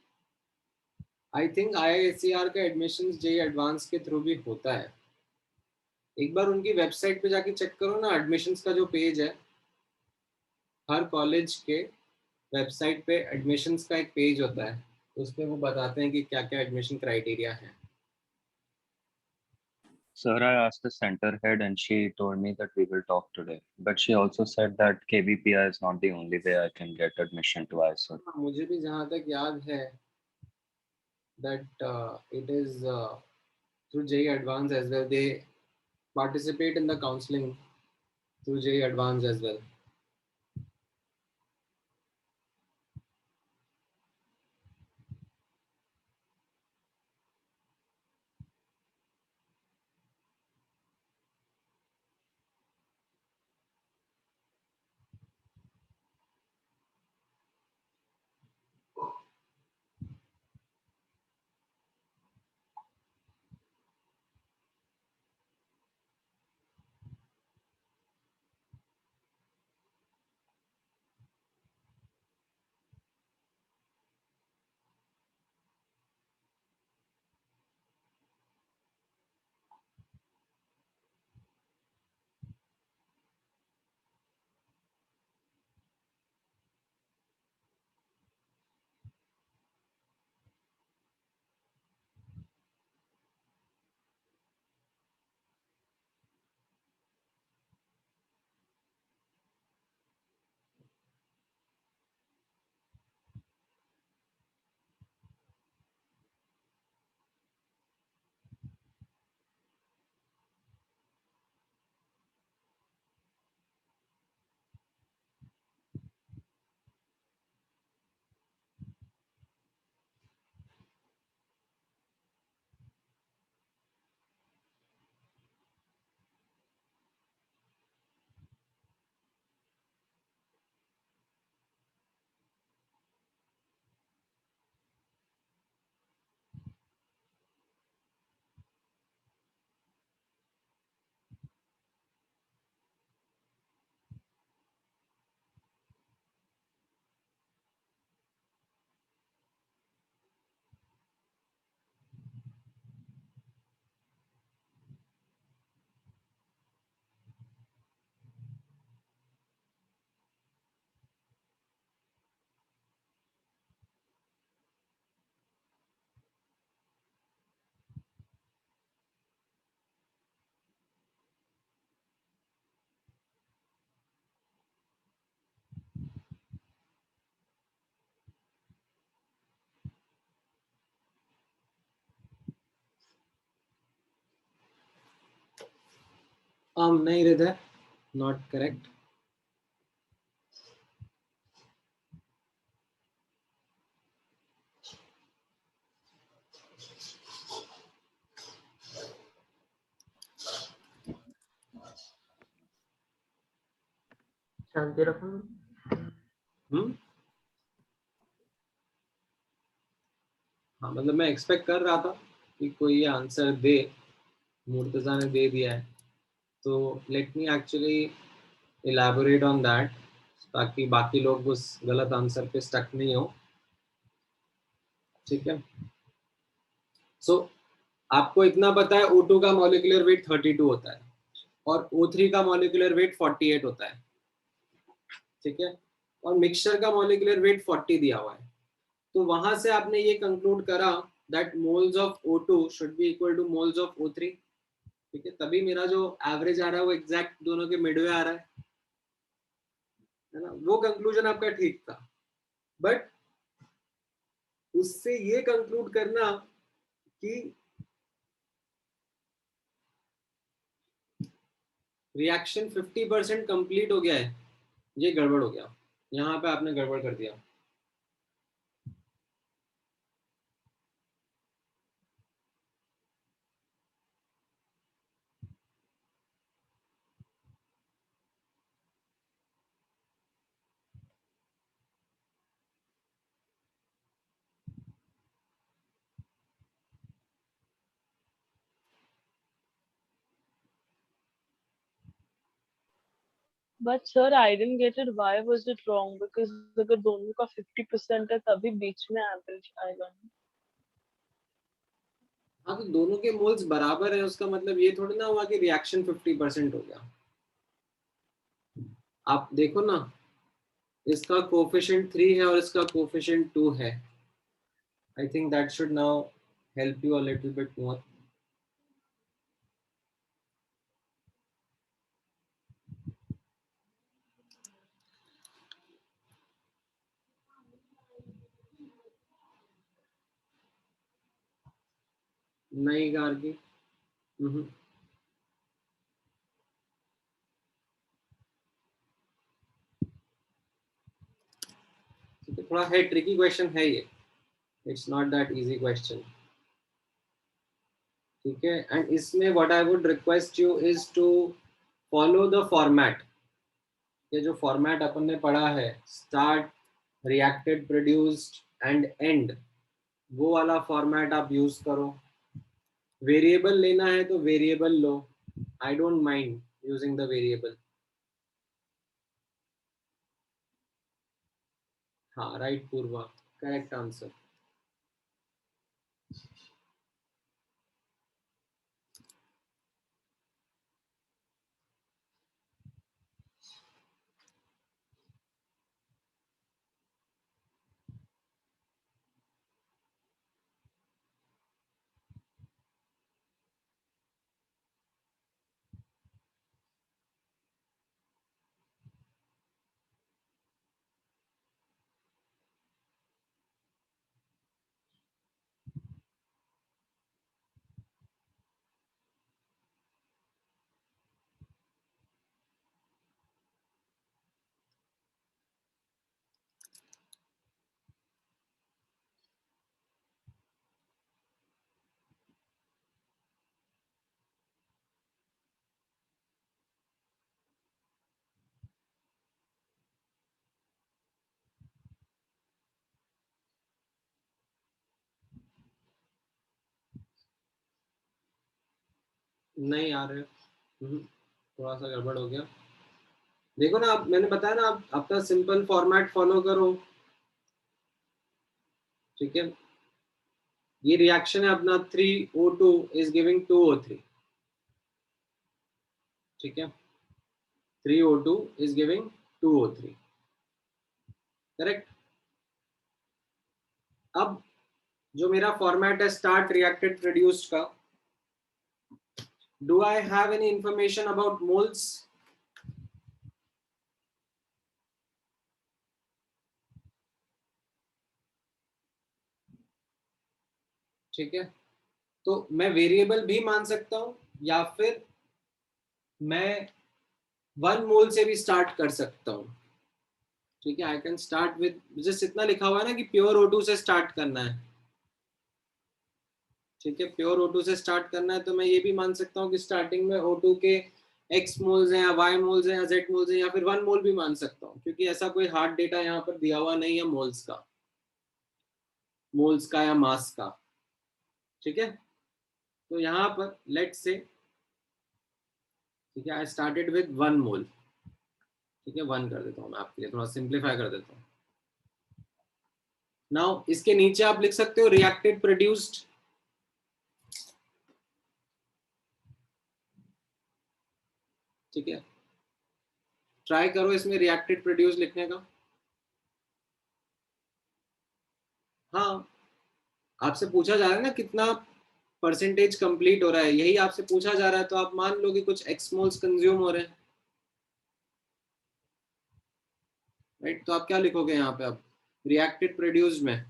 आई थिंक IISER का एडमिशन जेई एडवांस के थ्रू भी होता है। एक बार उनकी वेबसाइट पे जाके चेक करो ना, एडमिशन्स का जो पेज है, हर कॉलेज के वेबसाइट पे एडमिशन्स का एक पेज होता है, उस पे वो बताते हैं कि क्या क्या एडमिशन क्राइटेरिया है। Sir, I asked the center head and she told me that we will talk today. But she also said that KVPI is not the only way I can get admission to ISO. मुझे भी जहाँ तक याद है that it is through JEE Advance as well. They participate in the counseling through JEE Advance as well. नहीं हृदय, not correct. शांति रखो। हाँ, मतलब मैं एक्सपेक्ट कर रहा था कि कोई ये आंसर दे, मुर्तजा ने दे दिया है, तो let me actually elaborate on that, ताकि बाकी लोग उस गलत आंसर पे स्टक नहीं हो। ठीक है, सो आपको इतना पता है O2 का मॉलिक्यूलर वेट 32 होता है और O3 का मॉलिक्यूलर वेट 48 होता है। ठीक है, और मिक्सचर का मॉलिक्यूलर वेट 40 दिया हुआ है, तो वहां से आपने ये कंक्लूड करा that moles of O2 should be equal two moles of O3। ठीक है, तभी मेरा जो एवरेज आ रहा है वो एग्जैक्ट दोनों के मिडवे आ रहा है ना। वो कंक्लूजन आपका ठीक था, बट उससे ये कंक्लूड करना कि रिएक्शन 50% कंप्लीट हो गया है, ये गड़बड़ हो गया। यहाँ पे आपने गड़बड़ कर दिया। But sir, I didn't get it. Why was it wrong? Because अगर दोनों का 50% है तभी बीच में एवरेज आएगा ना. हाँ तो दोनों के मोल्स बराबर है, उसका मतलब ये थोड़ी ना हुआ कि रिएक्शन 50% हो गया. आप देखो ना, इसका कोफिशिएंट 3 है और इसका कोफिशिएंट 2 है. I think that should now help you a little bit more. नहीं गार्गी. थोड़ा है, ट्रिकी क्वेश्चन है ये. It's not that easy question. ठीक है. एंड इसमें what I would request you is to follow the format. ये जो फॉर्मेट अपन ने पढ़ा है, start, reacted, produced and end, वो वाला फॉर्मेट आप यूज करो. वेरिएबल लेना है तो variable low. I don't mind using the variable. हाँ राइट पूर्वा, करेक्ट आंसर. नहीं आ रहे. थोड़ा सा गड़बड़ हो गया. देखो ना, आप, मैंने बताया ना, आप अपना सिंपल फॉर्मेट फॉलो करो. ठीक है. ये रिएक्शन है अपना 3O2 इज गिविंग 2O3. ठीक है. 3O2 is giving 2O3. Correct. अब जो मेरा फॉर्मेट है स्टार्ट, रिएक्टेड, प्रोड्यूस्ड का, do I have any information about moles? ठीक है. तो मैं वेरिएबल भी मान सकता हूं या फिर मैं 1 मोल से भी स्टार्ट कर सकता हूं. ठीक है. I can start with, just इतना लिखा हुआ है ना कि प्योर O2 से स्टार्ट करना है. ठीक है. प्योर O2 से स्टार्ट करना है तो मैं ये भी मान सकता हूँ कि स्टार्टिंग में O2 के X मोल्स हैं या Y मोल्स हैं या Z मोल्स हैं, या फिर 1 मोल भी मान सकता हूँ, क्योंकि ऐसा कोई हार्ड डेटा यहाँ पर दिया हुआ नहीं है मोल्स का या मास का. ठीक है. तो यहाँ पर लेट्स से, ठीक है, आई स्टार्टेड विद 1 मोल. ठीक है. 1 कर देता हूँ मैं आपके लिए, थोड़ा सिंप्लीफाई कर देता हूँ. नाउ इसके नीचे आप लिख सकते हो रिएक्टेड, प्रोड्यूस्ड. ठीक है. ट्राई करो इसमें रिएक्टेड, प्रोड्यूस लिखने का. हाँ, आपसे पूछा जा रहा है ना कितना परसेंटेज कंप्लीट हो रहा है, यही आपसे पूछा जा रहा है, तो आप मान लो कि कुछ एक्स मोल्स कंज्यूम हो रहे हैं. राइट. तो आप क्या लिखोगे यहाँ पे अब रिएक्टेड, प्रोड्यूस्ड में?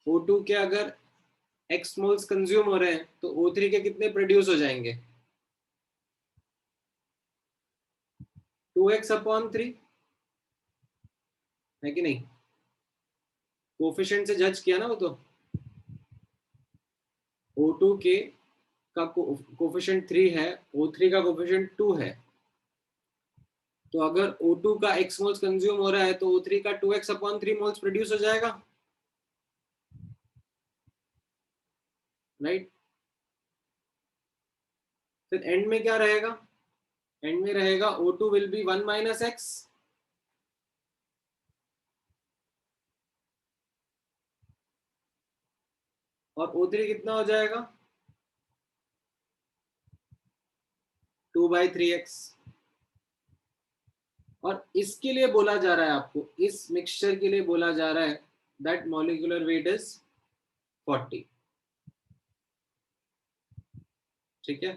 O2 के अगर एक्स मोल्स कंज्यूम हो रहे हैं तो O3 के कितने प्रोड्यूस हो जाएंगे? 2x/3 है कि नहीं? कोफिशिएंट से जज किया ना वो. तो O2 के का कोफिशिएंट 3 है, O3 का कोफिशिएंट 2 है. तो अगर O2 का x मोल्स कंज्यूम हो रहा है तो O3 का 2x/3 मोल्स प्रोड्यूस हो जाएगा. राइट. फिर एंड में क्या रहेगा, एंड में रहेगा O2 will be 1 minus x, और O3 कितना हो जाएगा 2/3x। और इसके लिए बोला जा रहा है आपको, इस मिक्सचर के लिए बोला जा रहा है दैट मॉलिक्यूलर वेट इज 40। ठीक है,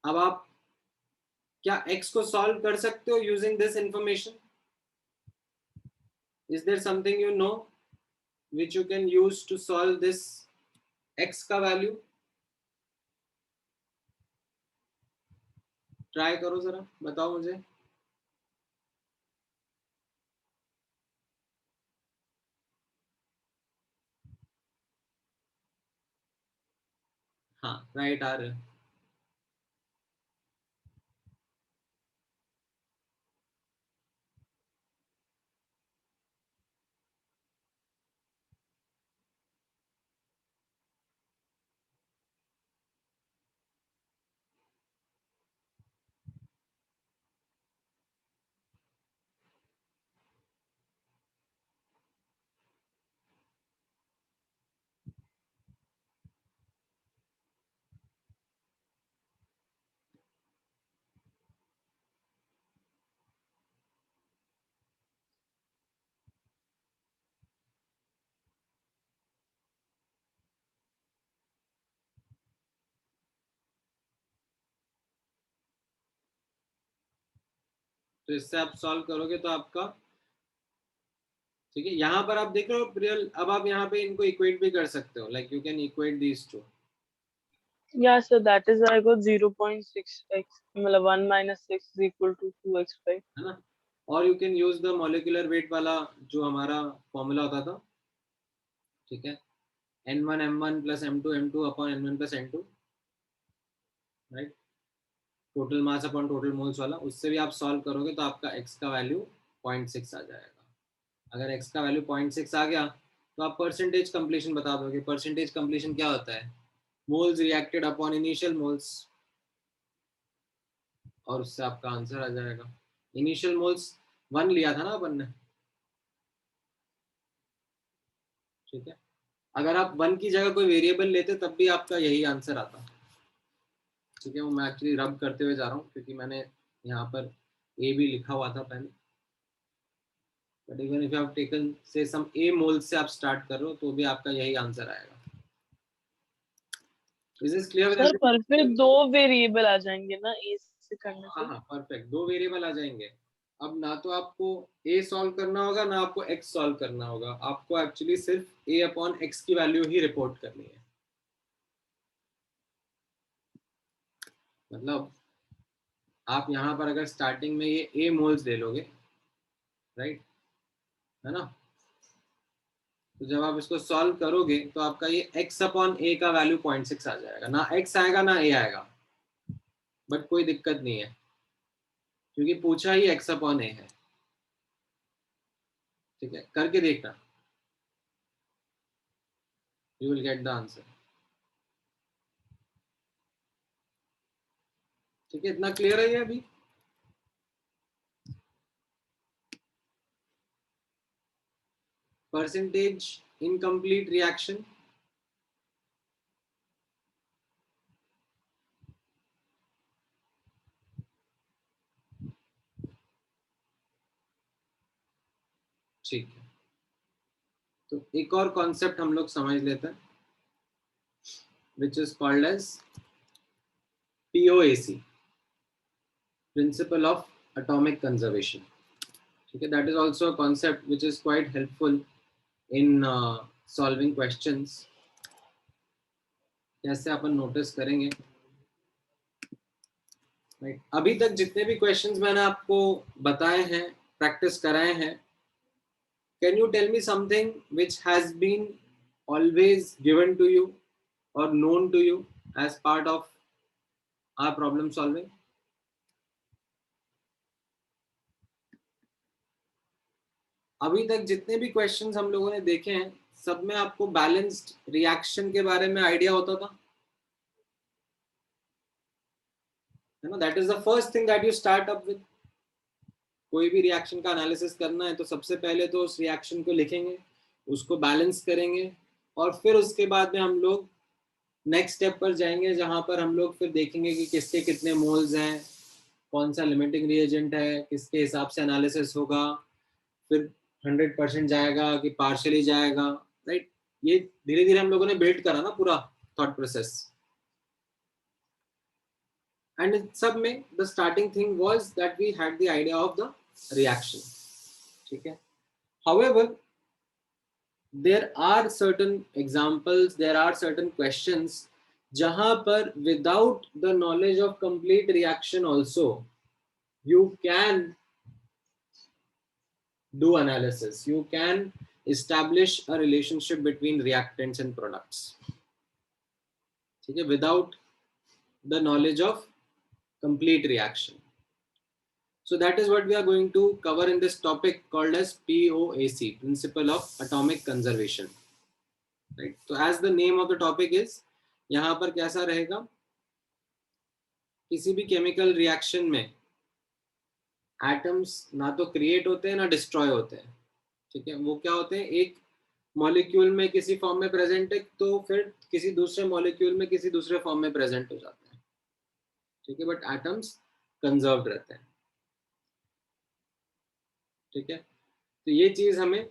अब आप क्या x को सॉल्व कर सकते हो using this information? Is there something you know which you can use to solve this x का वैल्यू? ट्राई करो जरा, बताओ मुझे। हाँ राइट आ रहे। तो इससे आप सॉल्व करोगे तो आपका, ठीक है, यहाँ पर आप देख रहे हो प्रियल, अब आप यहाँ पे इनको इक्वेट भी कर सकते हो, like you can equate these two. Yeah, so that is I got 0.6x, मतलब 1 minus 6 is equal to 2x5. है ना, और you can use the molecular weight वाला जो हमारा फॉर्मूला होता था, ठीक है, n1 m1 plus m2 m2 upon n1 plus n2, right, total mass upon total moles वाला, उससे भी आप सॉल्व करोगे तो आपका x का वैल्यू 0.6 आ जाएगा। अगर x का वैल्यू 0.6 आ गया तो आप परसेंटेज कंप्लीशन बता दोगे। परसेंटेज कंप्लीशन क्या होता है, moles reacted upon initial moles, और उससे आपका आंसर आ जाएगा। इनिशियल मोल्स 1 लिया था ना अपन ने, ठीक है, अगर आप 1 की जगह कोई वेरिएबल लेते तब भी आपका यही आंसर आता। ठीक है, वो मैं एक्चुअली रब करते हुए जा रहा हूँ क्योंकि मैंने यहाँ पर ए भी लिखा हुआ था पहले, but even if you have taken से सम ए मोल्स से आप स्टार्ट कर रहे हो तो भी आपका यही आंसर आएगा। Is this clear? Sir perfect 2 variable आ जाएंगे ना ए से करने से? हाँ परफेक्ट 2 वेरिएबल आ जाएंगे। अब ना तो आपको a सॉल्व करना होगा ना आपको x सॉल्व करना होगा, आपको एक्चुअली सिर्फ a अपॉन x की वैल्यू ही रिपोर्ट करनी है। मतलब आप यहाँ पर अगर स्टार्टिंग में ये a मोल्स ले लोगे, राइट, है ना, तो जब आप इसको सॉल्व करोगे तो आपका ये x अपॉन a का वैल्यू 0.6 आ जाएगा। ना x आएगा ना a आएगा, बट कोई दिक्कत नहीं है क्योंकि पूछा ही x अपॉन a है। ठीक है, करके देखना, you will get the answer. ठीक है, इतना क्लियर है ये अभी? परसेंटेज इनकम्प्लीट रिएक्शन, ठीक है, तो एक और कॉन्सेप्ट हम लोग समझ लेते हैं which is called as POAC, Principle of Atomic Conservation. ठीक है, that is also a concept which is quite helpful in solving questions. कैसे अपन नोटिस करेंगे, राइट, अभी तक जितने भी क्वेश्चंस मैंने आपको बताए हैं, प्रैक्टिस कराए हैं, can you tell me something which has been always given to you or known to you as part of our problem solving? अभी तक जितने भी क्वेश्चंस हम लोगों ने देखे हैं सब में आपको बैलेंस्ड रिएक्शन के बारे में आइडिया होता था? है ना, that is the first thing that you start up with. कोई भी रिएक्शन का एनालिसिस करना है तो सबसे पहले तो उस रिएक्शन को लिखेंगे, उसको बैलेंस करेंगे, और फिर उसके बाद में हम लोग नेक्स्ट स्टेप पर जाएंगे, जहां पर हम लोग फिर देखेंगे कि किसके कितने मोल्स हैं, कौन सा लिमिटिंग रिएजेंट है, किसके हिसाब से एनालिसिस होगा, फिर 100% जाएगा कि पार्शियली जाएगा, राइट। ये धीरे धीरे हम लोगों ने बिल्ड करा ना पूरा थॉट प्रोसेस। एंड इन सब में the starting thing was that we had the idea of the reaction, ठीक है। However there are certain examples, there are certain questions जहां पर without the knowledge of complete reaction also you can do analysis, you can establish a relationship between reactants and products, ठीक है, without the knowledge of complete reaction. So that is what we are going to cover in this topic called as POAC, Principle of Atomic Conservation. Right. So as the name of the topic is, यहाँ पर कैसा रहेगा, किसी भी chemical reaction में atoms ना तो create होते हैं ना डिस्ट्रॉय होते हैं, ठीक है। वो क्या होते हैं, एक मॉलिक्यूल में किसी फॉर्म में प्रेजेंट है तो फिर किसी दूसरे मॉलिक्यूल में किसी दूसरे फॉर्म में प्रेजेंट हो जाते हैं, ठीक है, बट एटम्स कंजर्व्ड रहते हैं, ठीक है। तो ये चीज हमें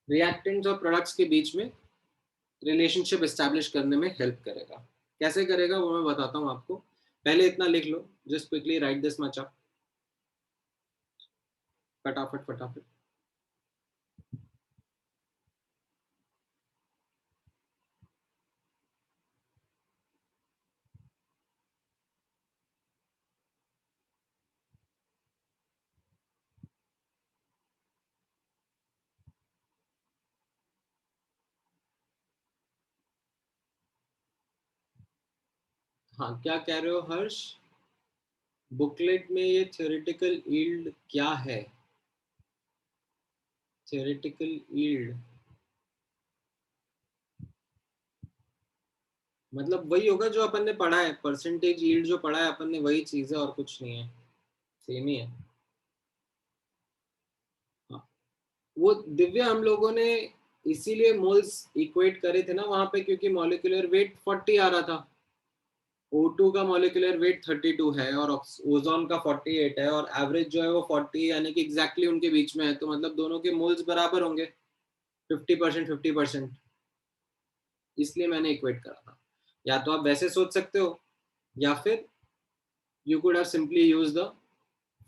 रिएक्टेंट्स और प्रोडक्ट्स के बीच में रिलेशनशिप एस्टैब्लिश करने में हेल्प करेगा। कैसे करेगा वो मैं बताता हूँ आपको, पहले इतना लिख लो, just quickly write this much up, फटाफट फटाफट। हाँ, क्या कह रहे हो हर्ष, बुकलेट में ये थ्योरेटिकल यील्ड क्या है? थ्योरेटिकल यील्ड मतलब वही होगा जो अपन ने पढ़ा है, परसेंटेज यील्ड जो पढ़ा है अपन ने वही चीज है और कुछ नहीं है, सेम ही है। हाँ, वो दिव्या हम लोगों ने इसीलिए मोल्स इक्वेट करे थे ना वहां पे, क्योंकि मॉलिक्यूलर वेट 40 आ रहा था, O2 का मॉलिक्यूलर वेट 32 है और ओजोन का 48 है, और एवरेज जो है वो 40, यानी कि एग्जैक्टली उनके बीच में है, तो मतलब दोनों के मोल्स बराबर होंगे 50% 50%, इसलिए मैंने इक्वेट करा था। या तो आप वैसे सोच सकते हो, या फिर you could have simply use the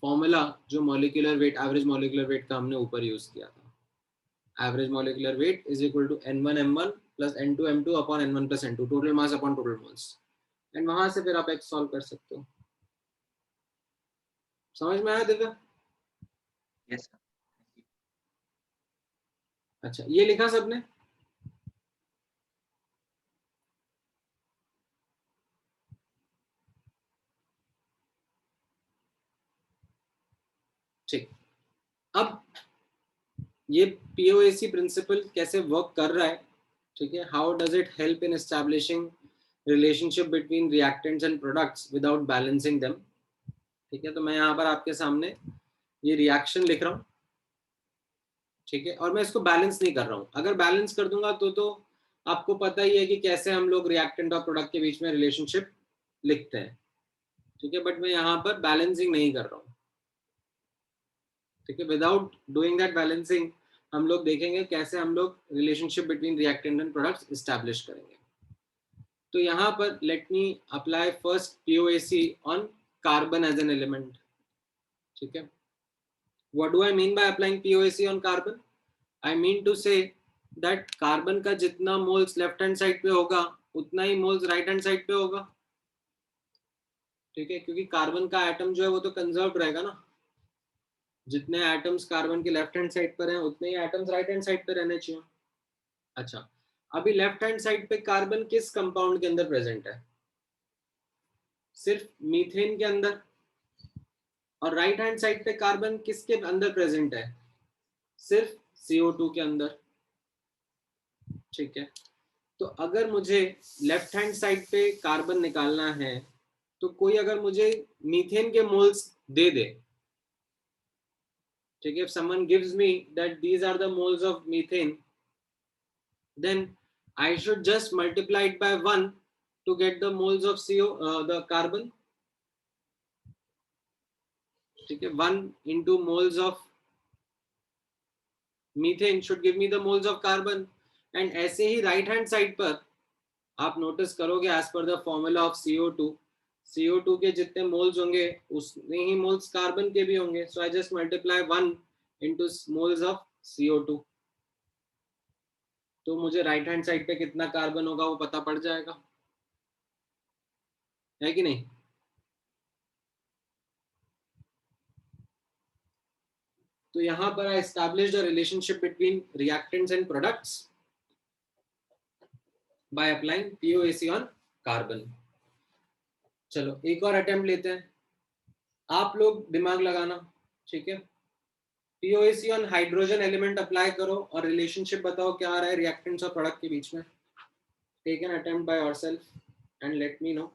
formula जो molecular weight, average molecular weight का हमने ऊपर यूज किया था। Average molecular weight is equal to n1m1 plus n2m2 upon n1 plus n2, total mass upon total moles, and वहां से फिर आप एक्स सॉल्व कर सकते हो। समझ में आया दिव्या? Yes sir. अच्छा, ये लिखा सबने? ठीक, अब ये POAC प्रिंसिपल कैसे वर्क कर रहा है, ठीक है, how does it help in establishing relationship between reactants and products without balancing them, ठीक है। तो मैं यहाँ पर आपके सामने ये रिएक्शन लिख रहा हूँ, ठीक है, और मैं इसको बैलेंस नहीं कर रहा हूँ। अगर बैलेंस कर दूंगा तो आपको पता ही है कि कैसे हम लोग रिएक्टेंट और प्रोडक्ट के बीच में रिलेशनशिप लिखते हैं, ठीक है, बट मैं यहाँ पर बैलेंसिंग नहीं कर रहा हूँ, ठीक है। विदाउट डूइंग दैट बैलेंसिंग हम लोग देखेंगे कैसे हम लोग relationship between reactant and products establish करेंगे। तो यहाँ पर let me apply first POAC on carbon as an element, ठीक है। What do I mean by applying POAC on carbon? I mean to say that carbon का जितना moles left hand side पे होगा उतना ही मोल्स राइट हैंड साइड पे होगा, ठीक है, क्योंकि कार्बन का एटम जो है वो तो कंजर्व्ड रहेगा ना, जितने एटम्स कार्बन के लेफ्ट हैंड साइड पर हैं उतने ही एटम्स राइट हैंड साइड पे रहने चाहिए। अच्छा, अभी लेफ्ट हैंड साइड पे कार्बन किस कंपाउंड के अंदर प्रेजेंट है? सिर्फ मीथेन के अंदर। और राइट हैंड साइड पे कार्बन किसके अंदर प्रेजेंट है? सिर्फ CO2 के अंदर, ठीक है। तो अगर मुझे लेफ्ट हैंड साइड पे कार्बन निकालना है तो कोई अगर मुझे मीथेन के मोल्स दे दे, ठीक है, if someone gives me that these are the moles of methane, then I should just multiply it by 1 to get the moles of the carbon, ठीक है, 1 into moles of methane should give me the moles of carbon. And ऐसे ही right hand side पर आप notice करोगे as per the formula of CO2 के जितने moles होंगे उतने ही मोल्स कार्बन के भी होंगे. So I just multiply 1 into moles of CO2. तो मुझे राइट हैंड साइड पे कितना कार्बन होगा वो पता पड़ जाएगा, है कि नहीं? तो यहां पर I established a relationship between reactants and products by applying POAC on carbon. चलो एक और अटेम्प्ट लेते हैं. आप लोग दिमाग लगाना, ठीक है. POAC on hydrogen element apply करो और रिलेशनशिप बताओ क्या आ रहा है रिएक्टेंट्स और प्रोडक्ट के बीच में. Take an attempt by yourself and let me know.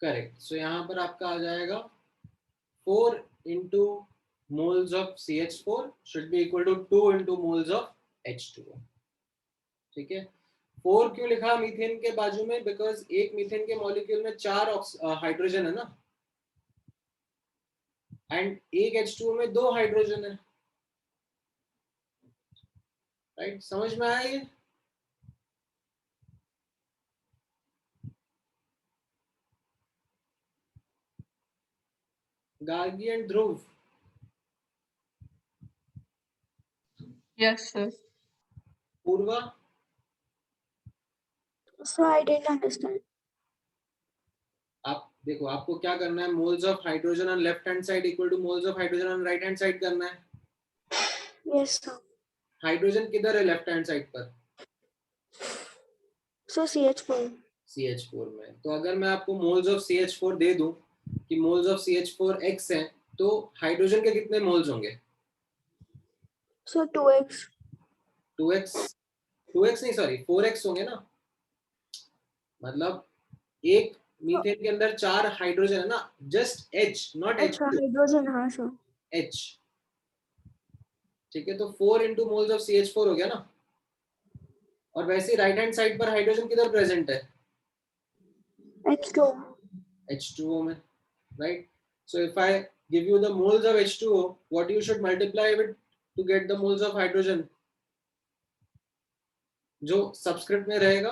Correct. So यहाँ पर आपका आ जाएगा 4 into moles of CH4 should be equal to 2 into moles of H2O. ठीक है. 4 क्यों लिखा मीथेन के बाजू में? बिकॉज एक मीथेन के मॉलिक्यूल में 4 हाइड्रोजन है ना, एंड एक H2O में 2 हाइड्रोजन है. राइट, समझ में आया ये? Gargi and Dhruv. Yes, sir. Purva. So I didn't understand. आप देखो, आपको क्या करना है, moles of hydrogen on left hand side equal two moles of hydrogen on right hand side करना है. Yes, sir. हाइड्रोजन किधर है लेफ्ट हैंड साइड पर? So CH4. CH4 में. तो अगर मैं आपको मोल्स ऑफ CH4 दे दूं कि मोल्स ऑफ CH4 X है, तो हाइड्रोजन के कितने मोल्स होंगे? So 2x. 2x नहीं, सॉरी 4x होंगे ना. मतलब एक मीथेन के अंदर 4 हाइड्रोजन है ना, जस्ट H नॉट अच्छा, H2, हाइड्रोजन, हाँ सर. H. ठीक है, तो 4 into मोल्स ऑफ CH4 हो गया ना. और वैसे राइट हैंड साइड पर हाइड्रोजन किधर प्रेजेंट है? H2. H2O में. Right. So if I give you the moles of H2O, what you should multiply with to get the moles of hydrogen? जो सबस्क्रिप्ट में रहेगा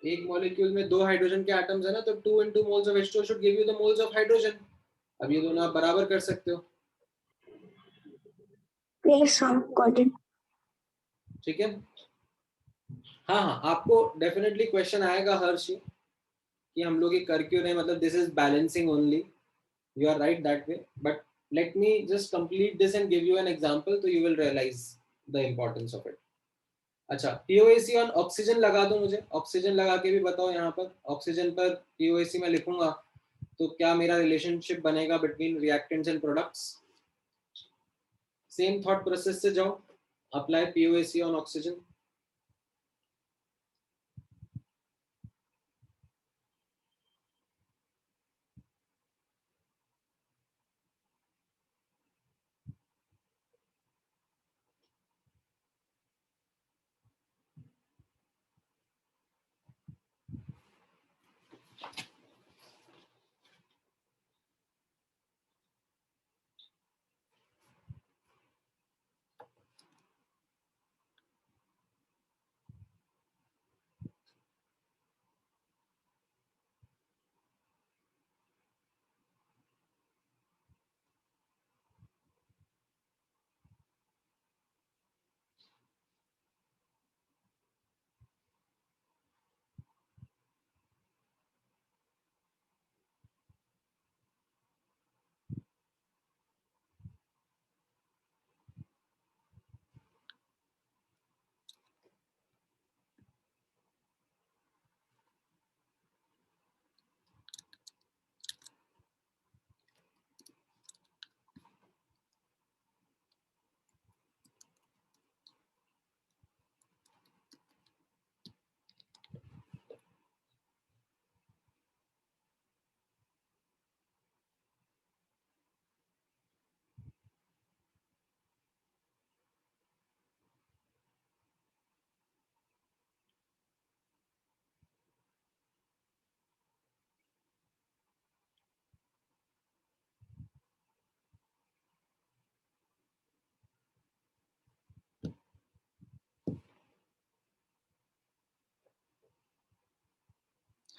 एक मॉलिक्यूल में 2 हाइड्रोजन के एटम्स है ना, तो 2 into moles of H2 should give you the moles of hydrogen. अब ये दोनों आप बराबर कर सकते हो. Yes, sir. Got it. ठीक है. हाँ हाँ, आपको डेफिनेटली क्वेश्चन आएगा हर्ष कि हम लोग ये कर क्यों रहे हैं, मतलब this is balancing only. You are right that way, but let me just complete this and give you an example, तो you will realize the importance of it. अच्छा, POAC ऑन ऑक्सीजन लगा दो मुझे. ऑक्सीजन लगा के भी बताओ. यहाँ पर ऑक्सीजन पर POAC में लिखूंगा तो क्या मेरा रिलेशनशिप बनेगा between reactants and products. Same thought process से जाओ. Apply POAC on oxygen.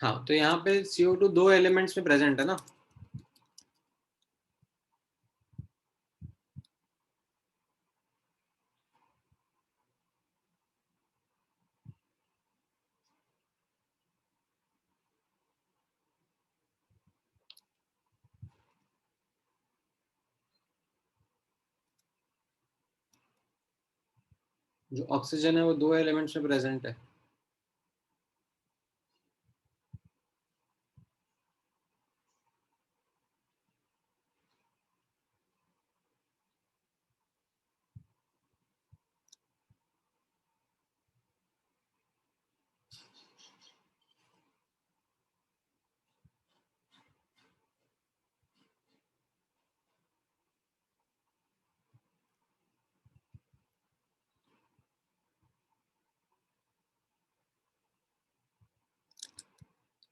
हाँ, तो यहाँ पे CO2 दो एलिमेंट्स में प्रेजेंट है ना. जो ऑक्सीजन है वो दो एलिमेंट्स में प्रेजेंट है.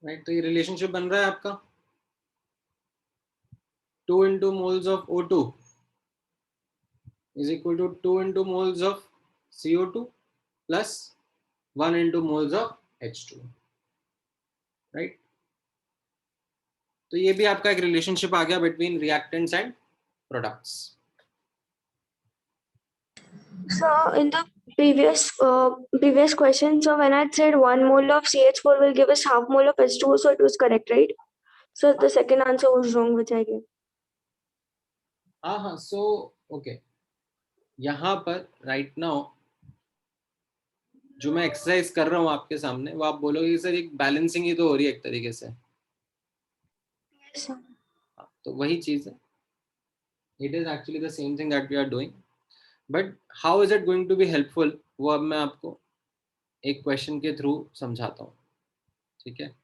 राइट, तो ये रिलेशनशिप बन रहा है आपका. 2 into moles of O2 is equal to 2 into moles of CO2 plus 1 into moles of H2. Right, तो ये भी आपका एक रिलेशनशिप आ गया between reactants and products. So in the previous question, so when I said 1 mole of CH4 will give us half mole of H2O, so it was correct, right? So the second answer was wrong, which I gave. हाँ हाँ, so okay, यहाँ पर right now जो मैं exercise कर रहा हूँ आपके सामने, वो आप बोलोगे सर एक बैलेंसिंग ही तो हो रही है एक तरीके से. Yes, sir. तो वही चीज है. It is actually the same thing that we are doing, but how is it going to be helpful, वो अब मैं आपको एक क्वेश्चन के थ्रू समझाता हूँ. ठीक है,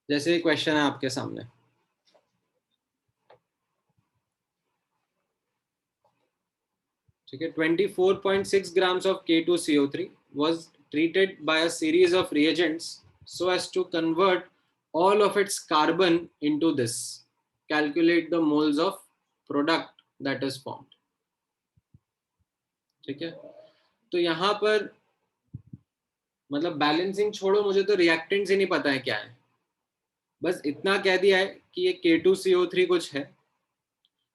जैसे क्वेश्चन है आपके सामने. ठीक है, 24.6 grams of K2CO3 was treated by a series of reagents so as to convert all of its carbon into this. Calculate the moles of product that is formed. ठीक है, तो यहाँ पर मतलब बैलेंसिंग छोड़ो, मुझे तो रिएक्टेंट्स ही नहीं पता है क्या है, बस इतना कह दिया है कि ये K2CO3 कुछ है,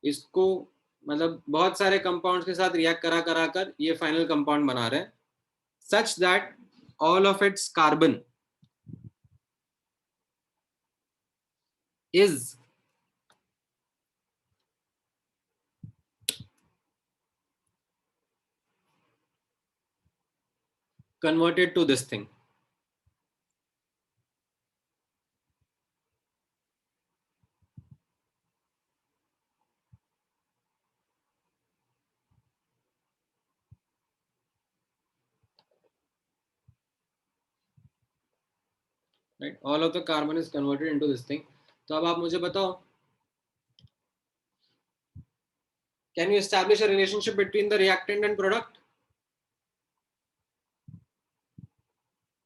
इसको मतलब बहुत सारे कंपाउंड्स के साथ रिएक्ट करा करा कर ये फाइनल कंपाउंड बना रहे हैं, such that all of its carbon is converted to this thing. Right, all of the carbon is converted into this thing. तो अब आप मुझे बताओ, can you establish a relationship between the reactant and product?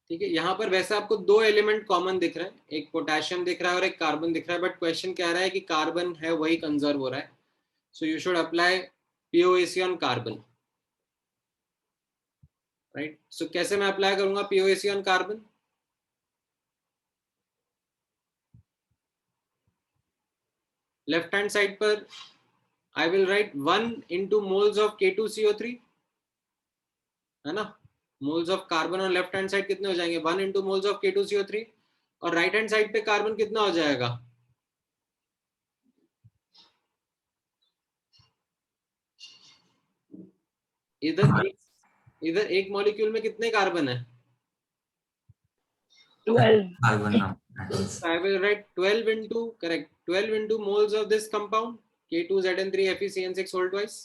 ठीक है, यहाँ पर वैसे आपको दो एलिमेंट कॉमन दिख रहे हैं, एक पोटेशियम दिख रहा है और एक कार्बन दिख रहा है, बट क्वेश्चन कह रहा है कि कार्बन है वही कंजर्व हो रहा है, so you should apply POAC on carbon, right? So कैसे मैं अप्लाई करूंगा POAC on carbon? Left hand side पर I will write 1 into moles of K2CO3, है ना? मोल्स ऑफ कार्बन और लेफ्ट हैंड साइड कितने हो जाएंगे? 1 into moles of K2CO3, और राइट हैंड साइड पे कार्बन कितना हो जाएगा? इधर एक मॉलिक्यूल में कितने कार्बन है? 12. Carbon atoms. I will write 12 into, correct, 12 into moles of this compound K2ZN3FeCN6 whole twice.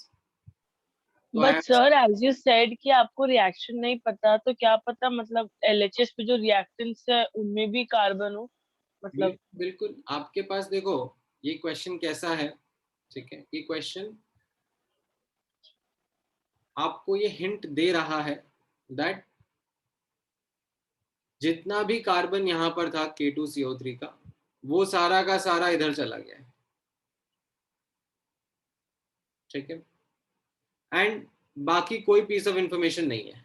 तो But sir, as you said कि आपको रिएक्शन नहीं पता, तो क्या पता मतलब LHS पे जो रिएक्टेंट्स है उनमें भी कार्बन हो, मतलब बिल्कुल आपके पास देखो ये क्वेश्चन कैसा है, ठीक है, ये क्वेश्चन आपको ये हिंट दे रहा है दैट जितना भी कार्बन यहाँ पर था K2CO3 का, वो सारा का सारा इधर चला गया है, ठीक है, एंड बाकी कोई पीस ऑफ इंफॉर्मेशन नहीं है।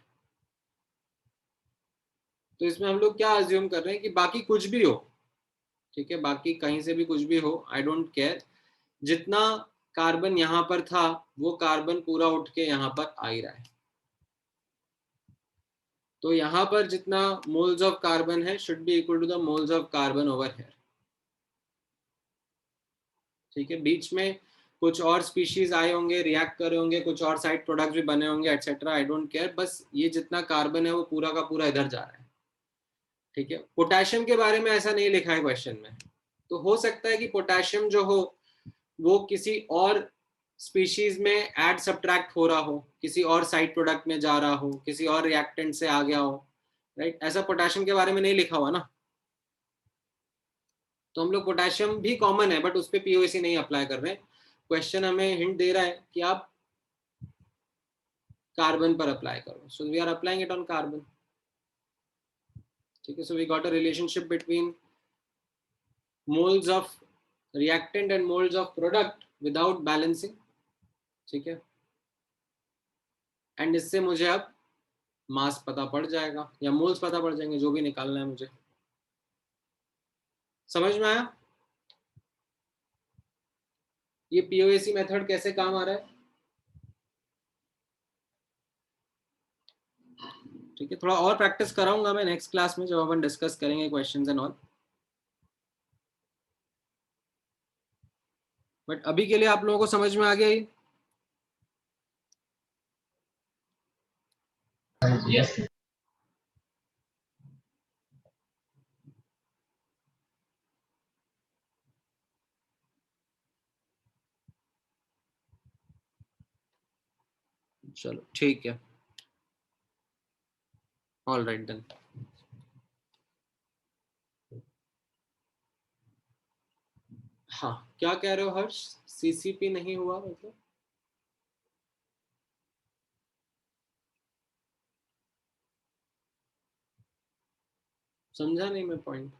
तो इसमें हम लोग क्या अज्यूम कर रहे हैं कि बाकी कुछ भी हो, ठीक है, बाकी कहीं से भी कुछ भी हो, आई डोंट केयर, जितना कार्बन यहाँ पर था वो कार्बन पूरा उठ के यहाँ पर आ ही रहा है। तो यहाँ पर जितना मोल्स ऑफ कार्बन है should be equal to the moles of carbon over here, ठीक है। बीच में कुछ और स्पीशीज आए होंगे, रिएक्ट करे होंगे, कुछ और साइड प्रोडक्ट भी बने होंगे एटसेट्रा, आई डोंट केयर, बस ये जितना कार्बन है वो पूरा का पूरा इधर जा रहा है, ठीक है। पोटेशियम के बारे में ऐसा नहीं लिखा है क्वेश्चन में, तो हो सकता है कि पोटेशियम जो हो वो किसी और स्पीशीज में ऐड सब्ट्रैक्ट हो रहा हो, किसी और साइड प्रोडक्ट में जा रहा हो, किसी और रिएक्टेंट से आ गया हो, राइट? ऐसा पोटेशियम के बारे में नहीं लिखा हुआ ना, तो हम लोग पोटेशियम भी कॉमन है बट उस पर POAC नहीं अप्लाई कर रहे हैं। क्वेश्चन हमें हिंट दे रहा है कि आप कार्बन पर अप्लाई करो, so we are applying it on carbon, ठीक है। So we got a relationship between moles of reactant and moles of product without balancing, ठीक है, एंड इससे मुझे अब मास पता पड़ जाएगा या मोल्स पता पड़ जाएंगे, जो भी निकालना है मुझे। समझ में आया ये POAC मेथड कैसे काम आ रहा है? ठीक है, थोड़ा और प्रैक्टिस कराऊंगा मैं नेक्स्ट क्लास में जब अपन डिस्कस करेंगे क्वेश्चंस एंड ऑल, बट अभी के लिए आप लोगों को समझ में आ गया ये? Yes. चलो ठीक है, ऑल राइट देन। हाँ, क्या कह रहे हो हर्ष? CCP नहीं हुआ मतलब? समझा नहीं मैं पॉइंट।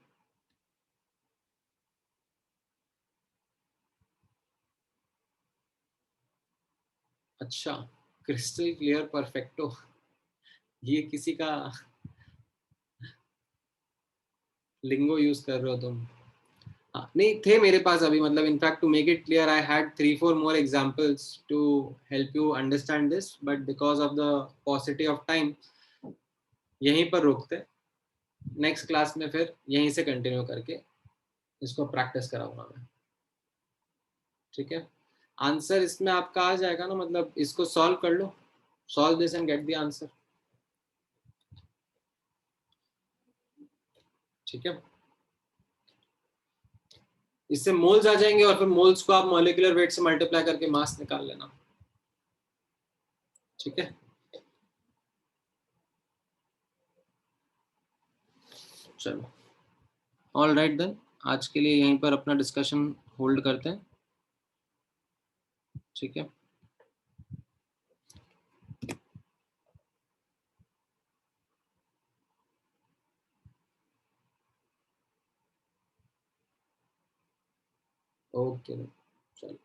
अच्छा, क्रिस्टल क्लियर परफेक्टो, ये किसी का लिंगो यूज कर रहे हो तुम? हाँ, नहीं थे मेरे पास अभी, मतलब in fact to make it clear I had 3-4 more examples to help you understand this, but because of the paucity of time यहीं पर रोकते, नेक्स्ट क्लास में फिर यहीं से कंटिन्यू करके इसको प्रैक्टिस कराऊंगा मैं, ठीक है? आंसर इसमें आपका आ जाएगा ना, मतलब इसको सॉल्व कर लो, solve this and get the answer, ठीक है? इससे मोल्स आ जाएंगे और फिर मोल्स को आप मॉलिक्यूलर वेट से मल्टीप्लाई करके मास निकाल लेना, ठीक है? चलो, ऑल राइट देन, आज के लिए यहीं पर अपना डिस्कशन होल्ड करते हैं, ठीक है? ओके, चलो।